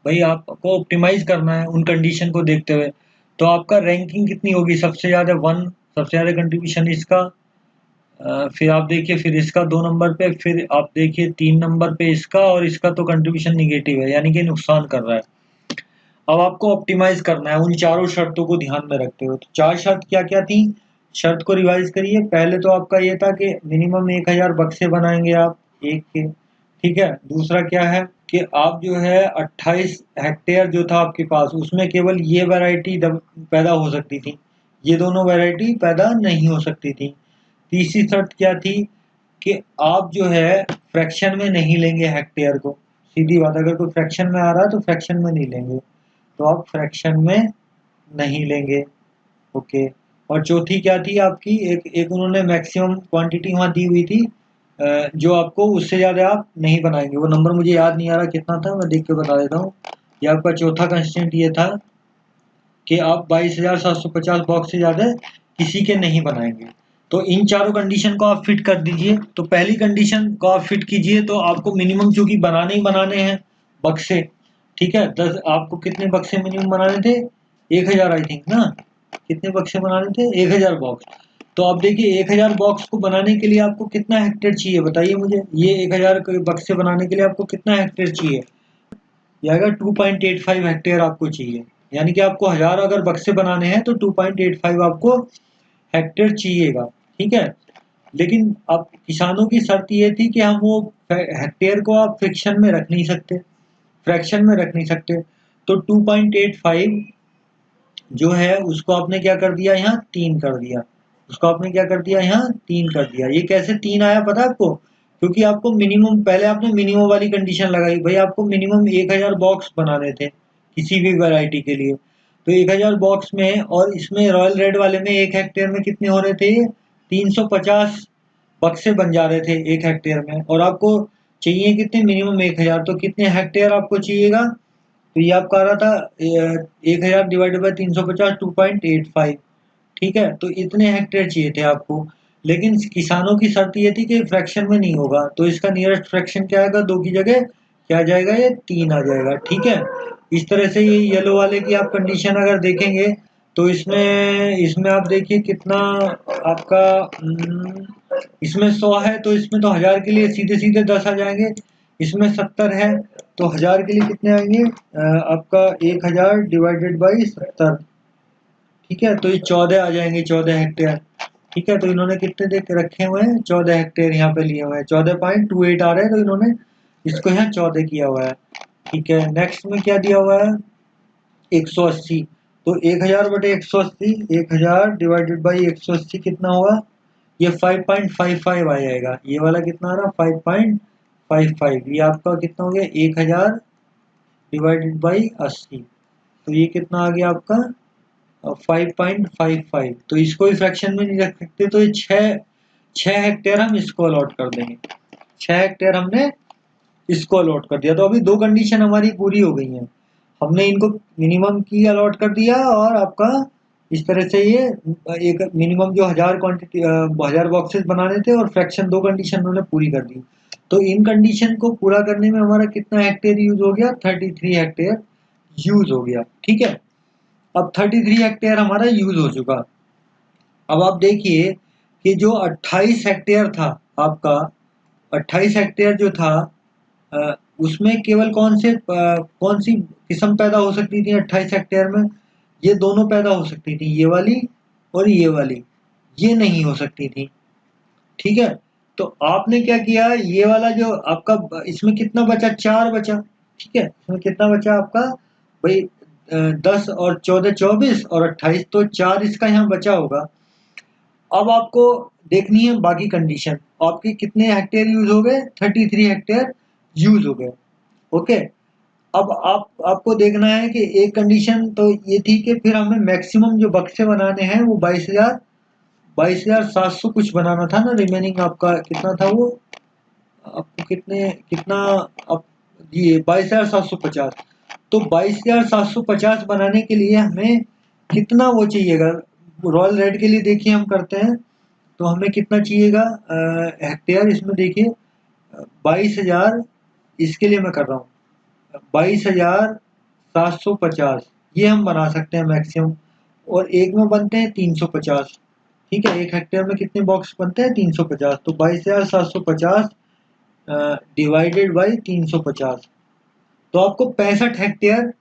भाई आपको ऑप्टिमाइज करना है उन कंडीशन को देखते हुए, तो आपका रैंकिंग कितनी होगी, सबसे ज़्यादा 1, सबसे ज़्यादा कंट्रीब्यूशन इसका, फिर आप देखिए फिर इसका 2 नंबर पे, फिर आप देखिए 3 नंबर पे इसका, और इसका तो कंट्रीब्यूशन निगेटिव है, यानी कि नुकसान कर रहा है। अब आपको ऑप्टिमाइज करना है उन चारों शर्तों को ध्यान में रखते हुए। तो 4 शर्त क्या क्या थी, शर्त को रिवाइज करिए। पहले तो आपका ये था कि मिनिमम 1000 बक्से बनाएंगे आप एक के। ठीक है, दूसरा क्या है कि आप जो है 28 हेक्टेयर जो था आपके पास, उसमें केवल ये वैरायटी पैदा हो सकती थी, ये दोनों वैरायटी पैदा नहीं हो सकती थी। तीसरी शर्त क्या थी कि आप जो है फ्रैक्शन में नहीं लेंगे हेक्टेयर को, सीधी बात, अगर कोई फ्रैक्शन में आ रहा है तो फ्रैक्शन में नहीं लेंगे, तो आप फ्रैक्शन में नहीं लेंगे। ओके, और चौथी क्या थी आपकी, एक उन्होंने मैक्सिमम क्वांटिटी वहाँ दी हुई थी, जो आपको उससे ज़्यादा आप नहीं बनाएंगे। वो नंबर मुझे याद नहीं आ रहा कितना था, मैं देख के बता देता हूँ। ये आपका चौथा कंस्टेंट ये था कि आप 22,750 बॉक्स से ज़्यादा किसी के नहीं बनाएंगे। तो इन चारों कंडीशन को आप फिट कर दीजिए। तो पहली कंडीशन को आप फिट कीजिए, तो आपको मिनिमम चूंकि बनाने ही बनाने हैं बक्से, ठीक है, 10 आपको कितने बक्से मिनिमम बनाने थे, 1000 आई थिंक ना, कितने बक्से बनाने थे, 1000 बॉक्स। तो आप देखिए 1000 बॉक्स को बनाने के लिए आपको कितना हेक्टेयर चाहिए, बताइए मुझे। ये 1000 बक्से बनाने के लिए आपको कितना हेक्टेयर चाहिए, ये आएगा 2.85 हेक्टेयर आपको चाहिए। यानी कि आपको 1000 अगर बक्से बनाने हैं तो 2.85 आपको हेक्टेयर चाहिएगा। ठीक है, लेकिन अब किसानों की शर्त ये थी कि हम वो हेक्टेयर को आप फ्रिक्शन में रख नहीं सकते, फ्रैक्शन में रख नहीं सकते। तो 2.85 जो है उसको आपने क्या कर दिया, यहाँ 3 कर दिया, उसको आपने क्या कर दिया, यहाँ 3 कर दिया। ये कैसे 3 आया पता है आपको, क्योंकि आपको मिनिमम, पहले आपने मिनिमम वाली कंडीशन लगाई, भाई आपको मिनिमम 1000 बॉक्स बनाने थे किसी भी वैरायटी के लिए। तो 1000 बॉक्स में, और इसमें रॉयल रेड वाले में 1 हेक्टेयर में कितने हो रहे थे, 350 बक्से बन जा रहे थे 1 हेक्टेयर में, और आपको चाहिए कितने, मिनिमम 1000। तो कितने हेक्टेयर आपको चाहिएगा, तो ये आपका आ रहा था 1000 डिवाइडेड बाई 350, 2.85। ठीक है, तो इतने हेक्टेयर चाहिए थे आपको। लेकिन किसानों की शर्त ये थी कि फ्रैक्शन में नहीं होगा, तो इसका नियरेस्ट फ्रैक्शन क्या आएगा, 2 की जगह क्या आ जाएगा, ये 3 आ जाएगा। ठीक है, इस तरह से ये येलो वाले की आप कंडीशन अगर देखेंगे तो इसमें इसमें आप देखिए कितना आपका, इसमें 100 है तो इसमें तो 1000 के लिए सीधे सीधे 10 आ जाएंगे। इसमें 70 है तो 1000 के लिए कितने आएंगे, आपका 1000 डिवाइडेड बाई 70। ठीक है, तो ये 14 आ जाएंगे, 14 हेक्टेयर। ठीक है, तो इन्होंने कितने देख के रखे हुए हैं, 14 हेक्टेयर यहाँ पे लिए हुए हैं, 14.28 आ रहे हैं, तो इन्होंने इसको यहाँ 14 किया हुआ है। ठीक है, नेक्स्ट में क्या दिया हुआ है, 180। तो 1000 बटे 180, 1000 डिवाइडेड बाई 180 कितना हुआ, ये 5.55 आ जाएगा। ये वाला कितना आ रहा, 5.55। ये आपका कितना हो गया, 1000 डिवाइडेड बाई 80, तो ये कितना आ गया आपका 5.55। तो इसको भी फ्रैक्शन में नहीं रख सकते, तो ये 6 हेक्टेयर हम इसको अलॉट कर देंगे। 6 हेक्टेयर हमने इसको अलॉट कर दिया। तो अभी दो कंडीशन हमारी पूरी हो गई हैं। हमने इनको मिनिमम की अलॉट कर दिया और आपका इस तरह से ये एक मिनिमम जो 1000 क्वांटिटी 1000 बॉक्सेस बनाने थे और फ्रैक्शन दो कंडीशन उन्होंने पूरी कर दी। तो इन कंडीशन को पूरा करने में हमारा कितना हेक्टेयर यूज हो गया, 33 हेक्टेयर यूज हो गया। ठीक है, अब 33 हेक्टेयर हमारा यूज हो चुका। अब आप देखिए कि जो 28 हेक्टेयर था आपका, 28 हेक्टेयर जो था उसमें केवल कौन सी किस्म पैदा हो सकती थी 28 हेक्टेयर में? ये दोनों पैदा हो सकती थी, ये वाली और ये वाली, ये नहीं हो सकती थी। ठीक है, तो आपने क्या किया, ये वाला जो आपका इसमें कितना बचा, 4 बचा। ठीक है, इसमें कितना बचा आपका भाई 10 और 14 24 और 28, तो 4 इसका यहाँ बचा होगा। अब आपको देखनी है बाकी कंडीशन, आपके कितने हेक्टेयर यूज हो गए, 33 हेक्टेयर यूज हो गए। ओके, अब आपको देखना है कि एक कंडीशन तो ये थी कि फिर हमें मैक्सिमम जो बक्से बनाने हैं वो 22,700 कुछ बनाना था ना। रिमेनिंग आपका कितना था वो, आपको कितना आप ये 22,750। तो 22,750 बनाने के लिए हमें कितना वो चाहिएगा, रॉयल रेड के लिए देखिए हम करते हैं तो हमें कितना चाहिएगा हेक्टेयर। इसमें देखिए 22,000, इसके लिए मैं कर रहा हूँ 22,750, ये हम बना सकते हैं मैक्सिमम। और एक में बनते हैं 350। ठीक है, एक हेक्टेयर में कितने बॉक्स बनते हैं, 350। तो 22,750 डिवाइडेड बाई 350, तो आपको 65 हेक्टेयर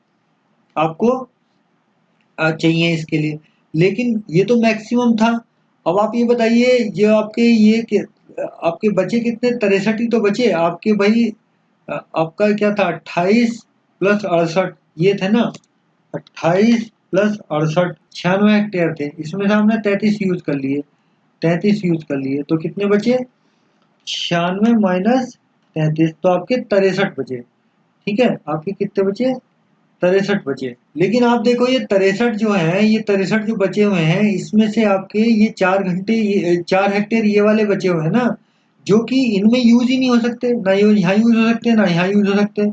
आपको चाहिए इसके लिए। लेकिन ये तो मैक्सिमम था। अब आप ये बताइए, जो आपके आपके बचे कितने, 63 ही तो बचे आपके भाई। आपका क्या था, 28 प्लस 68 ये थे ना, 28 प्लस 68 96 हेक्टेयर थे। इसमें से हमने 33 यूज कर लिए, 33 यूज कर लिए, तो कितने बचे, 96 माइनस 33, तो आपके 63 बचे। ठीक है, आपके कितने बचे, 63 बचे। लेकिन आप देखो ये 63 जो है, ये 63 जो बचे हुए हैं, इसमें से आपके ये 4 घंटे, ये 4 हेक्टेयर ये वाले बचे हुए हैं ना, जो कि इनमें यूज ही नहीं हो सकते, ना ये यहाँ यूज हो सकते, ना यहाँ यूज हो सकते।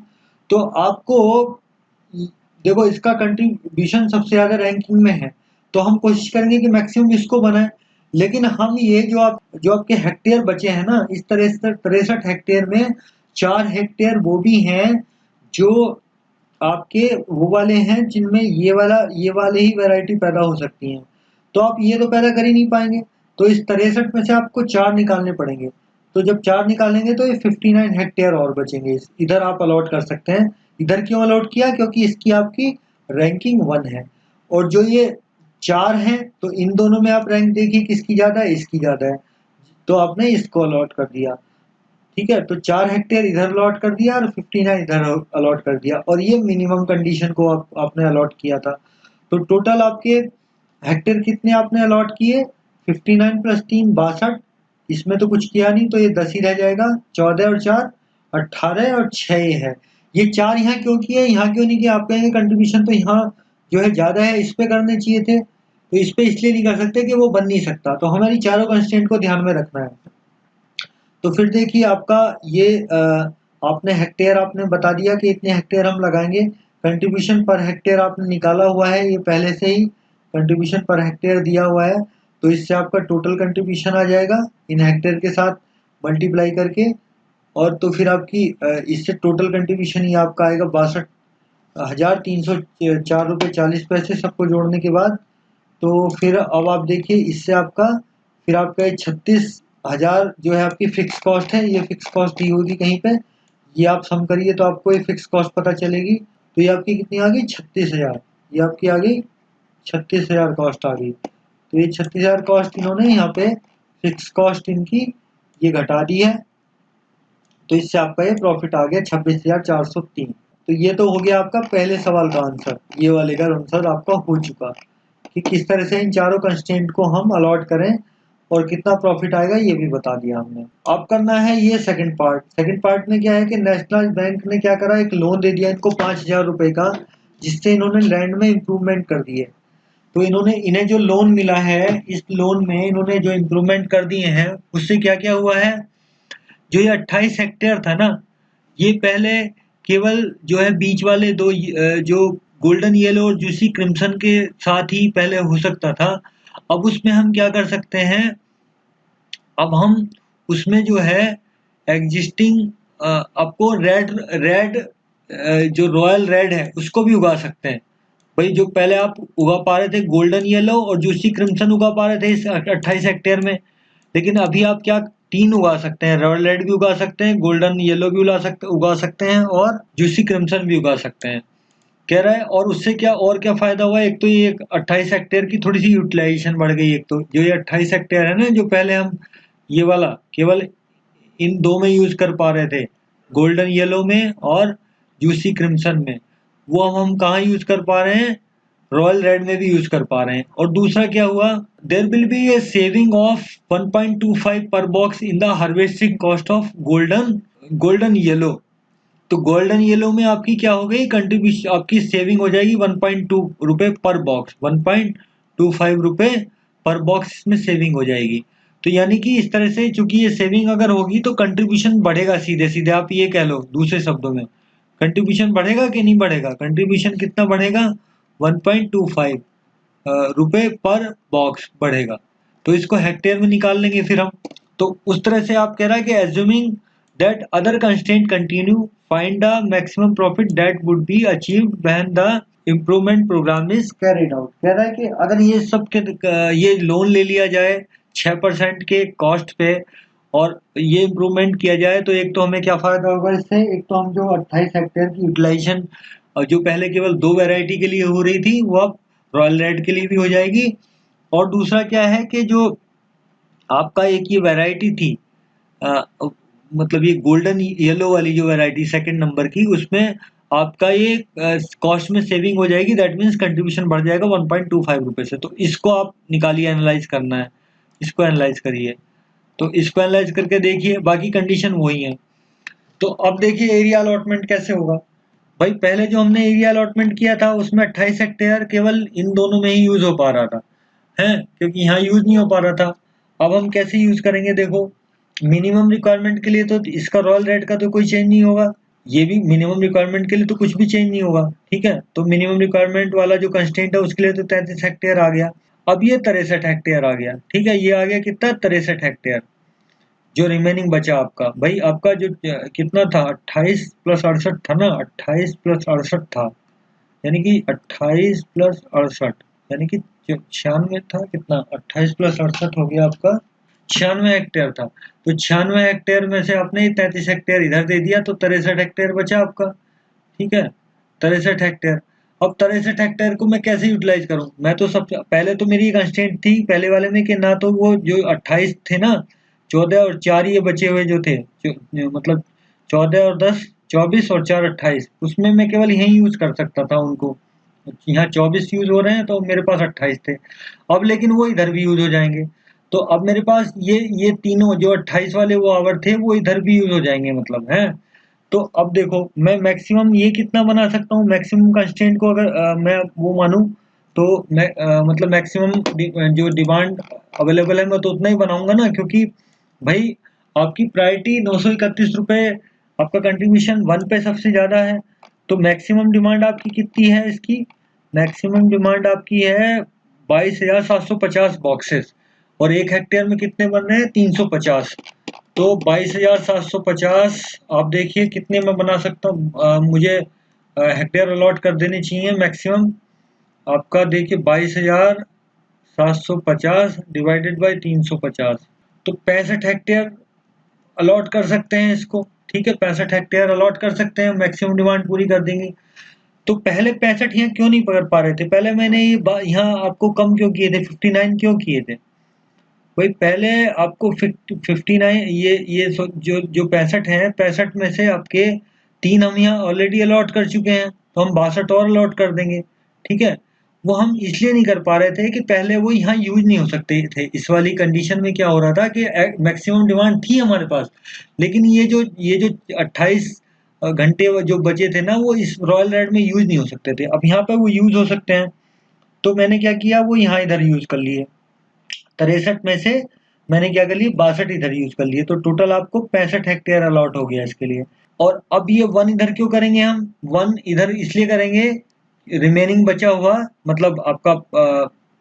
तो आपको देखो इसका कंट्रीब्यूशन सबसे ज्यादा रैंकिंग में है, तो हम कोशिश करेंगे कि मैक्सिमम इसको बनाए। लेकिन हम ये जो आपके हेक्टेयर बचे हैं ना, इस तरह से 63 हेक्टेयर में 4 हेक्टेयर वो भी हैं जो आपके वो वाले हैं जिनमें ये वाले ही वैरायटी पैदा हो सकती हैं। तो आप ये तो पैदा कर ही नहीं पाएंगे, तो इस 63 में से आपको 4 निकालने पड़ेंगे। तो जब 4 निकालेंगे तो ये 59 हेक्टेयर और बचेंगे, इधर आप अलॉट कर सकते हैं। इधर क्यों अलॉट किया, क्योंकि इसकी आपकी रैंकिंग 1 है। और जो ये 4 हैं, तो इन दोनों में आप रैंक देखिए किसकी ज्यादा है, इसकी ज्यादा है, तो आपने इसको अलॉट कर दिया। ठीक है, तो 4 हेक्टेयर इधर अलॉट कर दिया और 59 इधर अलॉट कर दिया, और ये मिनिमम कंडीशन को आपने अलॉट किया था। तो टोटल आपके हेक्टेयर कितने आपने अलॉट किए, 59 प्लस 3 62, इसमें तो कुछ किया नहीं, तो ये 10 ही रह जाएगा। 14 और 4 18 और 6 ये है। ये 4 यहाँ क्यों किए, यहाँ क्यों नहीं किया, आप कहेंगे कंट्रीब्यूशन तो यहाँ जो है ज्यादा है, इस पे करने चाहिए थे। तो इस पे इसलिए नहीं कर सकते कि वो बन नहीं सकता, तो हमारी चारों कंस्ट्रेंट को ध्यान में रखना है। तो फिर देखिए आपका ये आपने हेक्टेयर आपने बता दिया कि इतने हेक्टेयर हम लगाएंगे। कंट्रीब्यूशन पर हेक्टेयर आपने निकाला हुआ है, ये पहले से ही कंट्रीब्यूशन पर हेक्टेयर दिया हुआ है। तो इससे आपका टोटल कंट्रीब्यूशन आ जाएगा इन हेक्टेयर के साथ मल्टीप्लाई करके। और तो फिर आपकी इससे टोटल कंट्रीब्यूशन ही आपका आएगा 62,304 रुपये 40 पैसे सबको जोड़ने के बाद। तो फिर अब आप देखिए इससे आपका फिर आपका ये 36,000 जो है आपकी फिक्स कॉस्ट है, ये फिक्स कॉस्ट दी होगी कहीं पे, ये आप सम करिए तो आपको ये फिक्स कॉस्ट पता चलेगी। तो ये आपकी कितनी आ गई, 36,000, ये आपकी आ गई 36,000 कॉस्ट आ गई। तो ये 36,000 कॉस्ट इन्होंने यहाँ पे फिक्स कॉस्ट इनकी ये घटा दी है, तो इससे आपका ये प्रॉफिट आ गया 26,403। तो ये तो हो गया आपका पहले सवाल का आंसर, ये वाले का आंसर आपका हो चुका कि किस तरह से इन चारों कंस्ट्रेंट को हम अलॉट करें और कितना प्रॉफिट आएगा ये भी बता दिया हमने। अब करना है ये सेकंड पार्ट। सेकंड पार्ट में क्या है कि नेशनल बैंक ने क्या करा, एक लोन दे दिया इनको 5,000 रुपए का, जिससे इन्होंने लैंड में इम्प्रूवमेंट कर दिए। तो इन्हें जो लोन मिला है, इस लोन में इन्होंने जो इम्प्रूवमेंट कर दिए हैं, उससे क्या क्या हुआ है, जो ये 28 हेक्टेयर था ना, ये पहले केवल जो है बीच वाले दो जो गोल्डन येलो और जूसी क्रिम्सन के साथ ही पहले हो सकता था। अब उसमें हम क्या कर सकते हैं, अब हम उसमें जो है एग्जिस्टिंग आपको रेड रेड जो रॉयल रेड है उसको भी उगा सकते हैं। भाई जो पहले आप उगा पा रहे थे गोल्डन येलो और जूसी क्रिम्सन उगा पा रहे थे इस 28 हेक्टेयर में, लेकिन अभी आप क्या तीन उगा सकते हैं, रॉयल रेड भी उगा सकते हैं, गोल्डन येलो भी उगा सकते हैं और जूसी क्रिम्सन भी उगा सकते हैं, कह रहा है। और उससे क्या और क्या फायदा हुआ, एक तो ये 28 हेक्टेयर की थोड़ी सी यूटिलाइजेशन बढ़ गई। एक तो जो ये 28 हेक्टेयर है ना, जो पहले हम ये वाला केवल इन दो में यूज कर पा रहे थे, गोल्डन येलो में और जूसी क्रिम्सन में, वो हम कहाँ यूज कर पा रहे हैं, रॉयल रेड में भी यूज कर पा रहे हैं। और दूसरा क्या हुआ, there will be a saving of 1.25 per box in the harvesting cost of golden yellow. तो गोल्डन येलो में आपकी क्या हो गई, कंट्रीब्यूशन आपकी सेविंग हो जाएगी 1.2 रुपए पर बॉक्स, 1.25 रुपए पर बॉक्स में सेविंग हो जाएगी। तो यानी कि इस तरह से चूंकि ये सेविंग अगर होगी तो कंट्रीब्यूशन बढ़ेगा, सीधे सीधे आप ये कह लो, दूसरे शब्दों में कंट्रीब्यूशन बढ़ेगा कि नहीं बढ़ेगा, कंट्रीब्यूशन कितना बढ़ेगा, 1.25 रुपए पर बॉक्स बढ़ेगा। तो इसको हेक्टेयर में निकाल लेंगे फिर हम। तो उस तरह से आप कह रहा है कि assuming that other constraint continue, find the maximum profit that would be achieved when the improvement programme is carried out. कह रहा है कि अगर ये सब के ये लोन ले लिया जाए 6% के कॉस्ट पे और ये इम्प्रूवमेंट किया जाए, तो एक तो हमें क्या फायदा होगा इससे, एक तो हम जो 28 हेक्टेयर की यूटिलाइजेशन जो पहले केवल दो वैरायटी के लिए हो रही थी, वो अब रॉयल रेड के लिए भी हो जाएगी। और दूसरा क्या है कि जो आपका एक ये वैरायटी थी, अ, मतलब ये गोल्डन येलो वाली जो वैरायटी सेकंड नंबर की, उसमें आपका ये कॉस्ट में सेविंग हो जाएगी, दैट मीन्स कंट्रीब्यूशन बढ़ जाएगा 1.25 रुपए से। तो इसको आप निकालिए, एनालाइज करना है, इसको एनालाइज करिए। तो इसको एनालाइज करके देखिए, बाकी कंडीशन वही है। तो अब देखिए एरिया अलॉटमेंट कैसे होगा। भाई पहले जो हमने एरिया अलॉटमेंट किया था उसमें 28 हेक्टेयर केवल इन दोनों में ही यूज हो पा रहा था, है, क्योंकि यहाँ यूज नहीं हो पा रहा था। अब हम कैसे यूज करेंगे, देखो मिनिमम रिक्वायरमेंट के लिए तो इसका रॉयल रेट का तो कोई चेंज नहीं होगा, ये भी मिनिमम रिक्वायरमेंट के लिए तो कुछ भी चेंज नहीं होगा, ठीक है। तो मिनिमम रिक्वायरमेंट वाला जो कंस्टेंट है उसके लिए तो 33 हेक्टेयर आ गया। अब ये 63 हेक्टेयर आ गया, ठीक है, ये आ गया कितना, 63 हेक्टेयर। जो रिमेनिंग बचा आपका, भाई आपका जो कितना था, 28 प्लस 68 था ना, 28 प्लस 68 था, यानी कि 28 प्लस 68 यानी कि 96 था, कितना, 28 प्लस 68 हो गया आपका 96 हेक्टेयर था। तो 96 हेक्टेयर में से आपने 33 हेक्टेयर इधर दे दिया, तो 63 हेक्टेयर बचा आपका, ठीक है, 63 हेक्टेयर। अब 63 हेक्टेयर को मैं कैसे यूटिलाइज करूं, मैं तो सबसे पहले तो मेरी कंस्ट्रेंट थी पहले वाले में कि ना तो वो जो 28 थे ना, 14 और 4 ये बचे हुए जो थे, मतलब 14 और 10 24 और 4 28, उसमें मैं केवल यही यूज कर सकता था उनको। यहाँ 24 यूज हो रहे हैं तो मेरे पास 28 थे, अब लेकिन वो इधर भी यूज हो जाएंगे। तो अब मेरे पास ये तीनों जो 28 वाले वो आवर थे वो इधर भी यूज हो जाएंगे, मतलब है। तो अब देखो मैं मैक्सिमम ये कितना बना सकता हूँ, मैक्सिमम कंस्ट्रेंट को अगर मैं वो मानूं, तो मैं मतलब मैक्सिमम जो डिमांड अवेलेबल है मैं तो उतना ही बनाऊंगा ना, क्योंकि भाई आपकी प्रायोरिटी 931 रुपए, आपका कंट्रीब्यूशन 1 पे सबसे ज्यादा है। तो मैक्सिमम डिमांड आपकी कितनी है इसकी, मैक्सिमम डिमांड आपकी है 22,750 बॉक्सेस, और 1 हेक्टेयर में कितने बन रहे हैं, 350। तो 22,750 आप देखिए कितने में बना सकता हूँ, मुझे हेक्टेयर अलॉट कर देने चाहिए मैक्सिमम। आपका देखिए 22,750 डिवाइडेड बाई 350, तो 65 हेक्टेयर अलॉट कर सकते हैं इसको, ठीक है, 65 हेक्टेयर अलॉट कर सकते हैं, मैक्सिमम डिमांड पूरी कर देंगे। तो पहले 65 यहाँ क्यों नहीं कर पा रहे थे, पहले मैंने ये यहाँ आपको कम क्यों किए थे, 59 क्यों किए थे भाई, पहले आपको 59 ये जो जो 65 है, 65 में से आपके 3 हम यहाँ ऑलरेडी अलॉट कर चुके हैं, तो हम 62 और अलॉट कर देंगे, ठीक है। वो हम इसलिए नहीं कर पा रहे थे कि पहले वो यहाँ यूज नहीं हो सकते थे। इस वाली कंडीशन में क्या हो रहा था कि मैक्सिमम डिमांड थी हमारे पास, लेकिन ये जो 28 घंटे जो बचे थे ना, वो इस रॉयल रेड में यूज नहीं हो सकते थे। अब यहाँ पे वो यूज हो सकते हैं, तो मैंने क्या किया, वो यहाँ इधर यूज कर लिए। 63 में से मैंने क्या कर लिए, 62 इधर यूज कर लिए, तो टोटल आपको 65 हेक्टेयर अलॉट हो गया इसके लिए। और अब ये 1 इधर क्यों करेंगे हम, 1 इधर इसलिए करेंगे, रिमेनिंग बचा हुआ मतलब आपका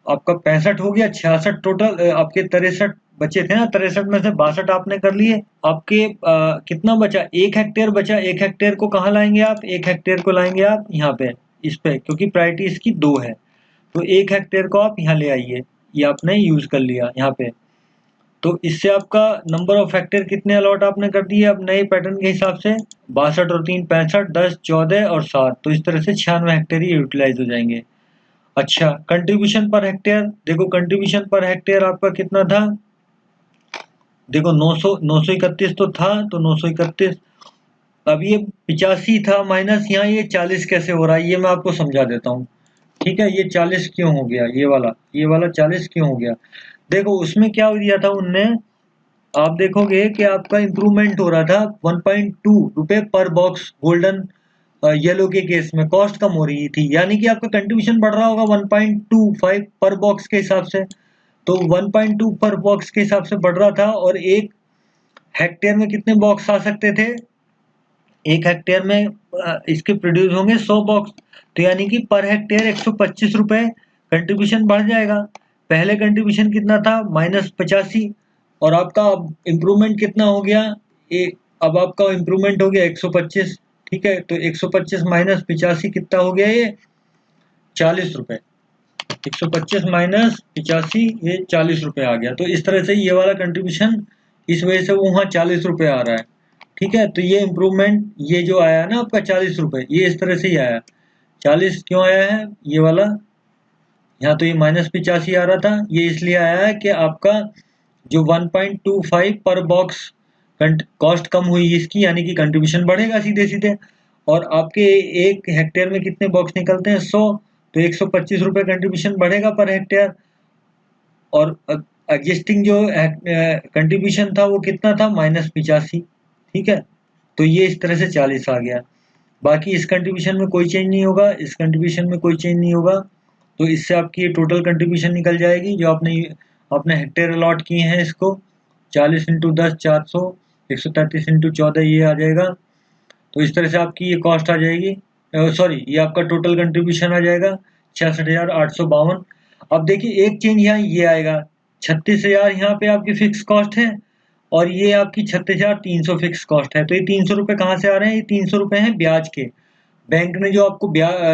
65 हो गया, 66 टोटल आपके 63 बचे थे ना, 63 में से 62 आपने कर लिए। आपके कितना बचा, 1 हेक्टेयर बचा। 1 हेक्टेयर को कहाँ लाएंगे आप, 1 हेक्टेयर को लाएंगे आप यहाँ पे, इस पे, क्योंकि प्रायोरिटी इसकी 2 है, तो 1 हेक्टेयर को आप यहाँ ले आइए। ये आपने यूज कर लिया यहाँ पे, तो इससे आपका नंबर ऑफ हेक्टेयर कितने अलॉट आपने कर दिए अब नए पैटर्न के हिसाब से, 62 और 3 65, 10 14 और 7, तो इस तरह से 96 हेक्टेयर ही यूटिलाइज हो जाएंगे। अच्छा, कंट्रीब्यूशन पर हेक्टेयर देखो, कंट्रीब्यूशन पर हेक्टेयर आपका कितना था, देखो 931 तो था, तो 931, अब ये 85 था माइनस यहाँ ये 40 कैसे हो रहा है, ये मैं आपको समझा देता हूँ। ठीक है, ये 40 क्यों हो गया, ये वाला 40 क्यों हो गया, देखो उसमें क्या दिया था उनने, आप देखोगे कि आपका इंप्रूवमेंट हो रहा था 1.2 रुपए पर बॉक्स गोल्डन येलो के केस में, कॉस्ट कम हो रही थी, यानी कि आपका कंट्रीब्यूशन बढ़ रहा होगा 1.25 पर बॉक्स के हिसाब से, तो 1.2 पर बॉक्स के हिसाब से बढ़ रहा था। और एक हेक्टेयर में कितने बॉक्स आ सकते थे, एक हेक्टेयर में इसके प्रोड्यूस होंगे 100 बॉक्स, तो यानी कि पर हेक्टेयर 125 रुपए कंट्रीब्यूशन बढ़ जाएगा। पहले कंट्रीब्यूशन कितना था, -85, और आपका अब इम्प्रूवमेंट कितना हो गया, अब आपका इम्प्रूवमेंट हो गया 125। ठीक है, तो 125 माइनस 85 कितना हो गया, ये 40 रुपए। 125 माइनस 85, ये 40 रुपए आ गया। तो इस तरह से ये वाला कंट्रीब्यूशन, इस वजह से वो वहाँ 40 रुपए आ रहा है। ठीक है, तो ये इम्प्रूवमेंट, ये जो आया ना आपका 40 रुपए, ये इस तरह से ही आया। 40 क्यों आया है ये वाला, यहाँ तो ये -85 आ रहा था, ये इसलिए आया है कि आपका जो 1.25 पर बॉक्स कॉस्ट कम हुई इसकी, यानी कि कंट्रीब्यूशन बढ़ेगा सीधे सीधे। और आपके 1 हेक्टेयर में कितने बॉक्स निकलते हैं, 100, तो 125 रुपए कंट्रीब्यूशन बढ़ेगा पर हेक्टेयर। और एग्जिस्टिंग जो कंट्रीब्यूशन था वो कितना था, -85। ठीक है, तो ये इस तरह से 40 आ गया। बाकी इस कंट्रीब्यूशन में कोई चेंज नहीं होगा, इस कंट्रीब्यूशन में कोई चेंज नहीं होगा, तो इससे आपकी टोटल कंट्रीब्यूशन निकल जाएगी जो आपने हेक्टेयर अलॉट किए हैं, इसको 40 इंटू 10 400, 133 इंटू 14 ये आ जाएगा। तो इस तरह से आपकी ये कॉस्ट आ जाएगी, सॉरी ये आपका टोटल कंट्रीब्यूशन आ जाएगा 66,852। अब देखिए एक चेंज यहाँ ये आएगा, 36,000 यहाँ पे आपकी फिक्स कॉस्ट है, और ये आपकी 36,300 फिक्स कॉस्ट है। तो ये 300 रुपए कहाँ से आ रहे हैं, ये 300 रुपए हैं ब्याज के। बैंक ने जो आपको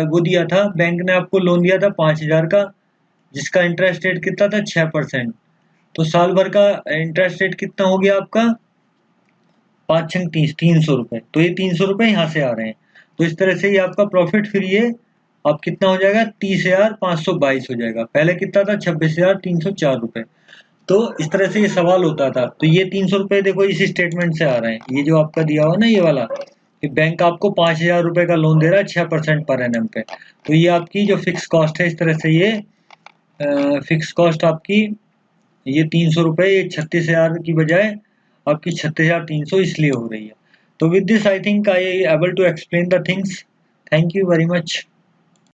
वो दिया था, बैंक ने आपको लोन दिया था 5,000 का, जिसका इंटरेस्ट रेट कितना था, 6%। तो साल भर का इंटरेस्ट रेट कितना हो गया आपका, 5 छंग 30, 300 रुपए। तो ये 300 रुपए यहाँ से आ रहे हैं। तो इस तरह से ये आपका प्रॉफिट फिर ये अब कितना हो जाएगा, 30,522 हो जाएगा। पहले कितना था, 26,304 रुपए। तो इस तरह से ये सवाल होता था। तो ये 300 रुपए देखो इस स्टेटमेंट से आ रहे हैं, ये जो आपका दिया हुआ ना ये वाला, कि बैंक आपको 5,000 रुपए का लोन दे रहा है 6% पर एनएम पे। तो ये आपकी जो फिक्स कॉस्ट है, इस तरह से ये फिक्स कॉस्ट आपकी ये 300 रुपए, ये 36,000 की बजाय आपकी 36,300 इसलिए हो रही है। तो with this I think I able to explain the things. Thank you very much.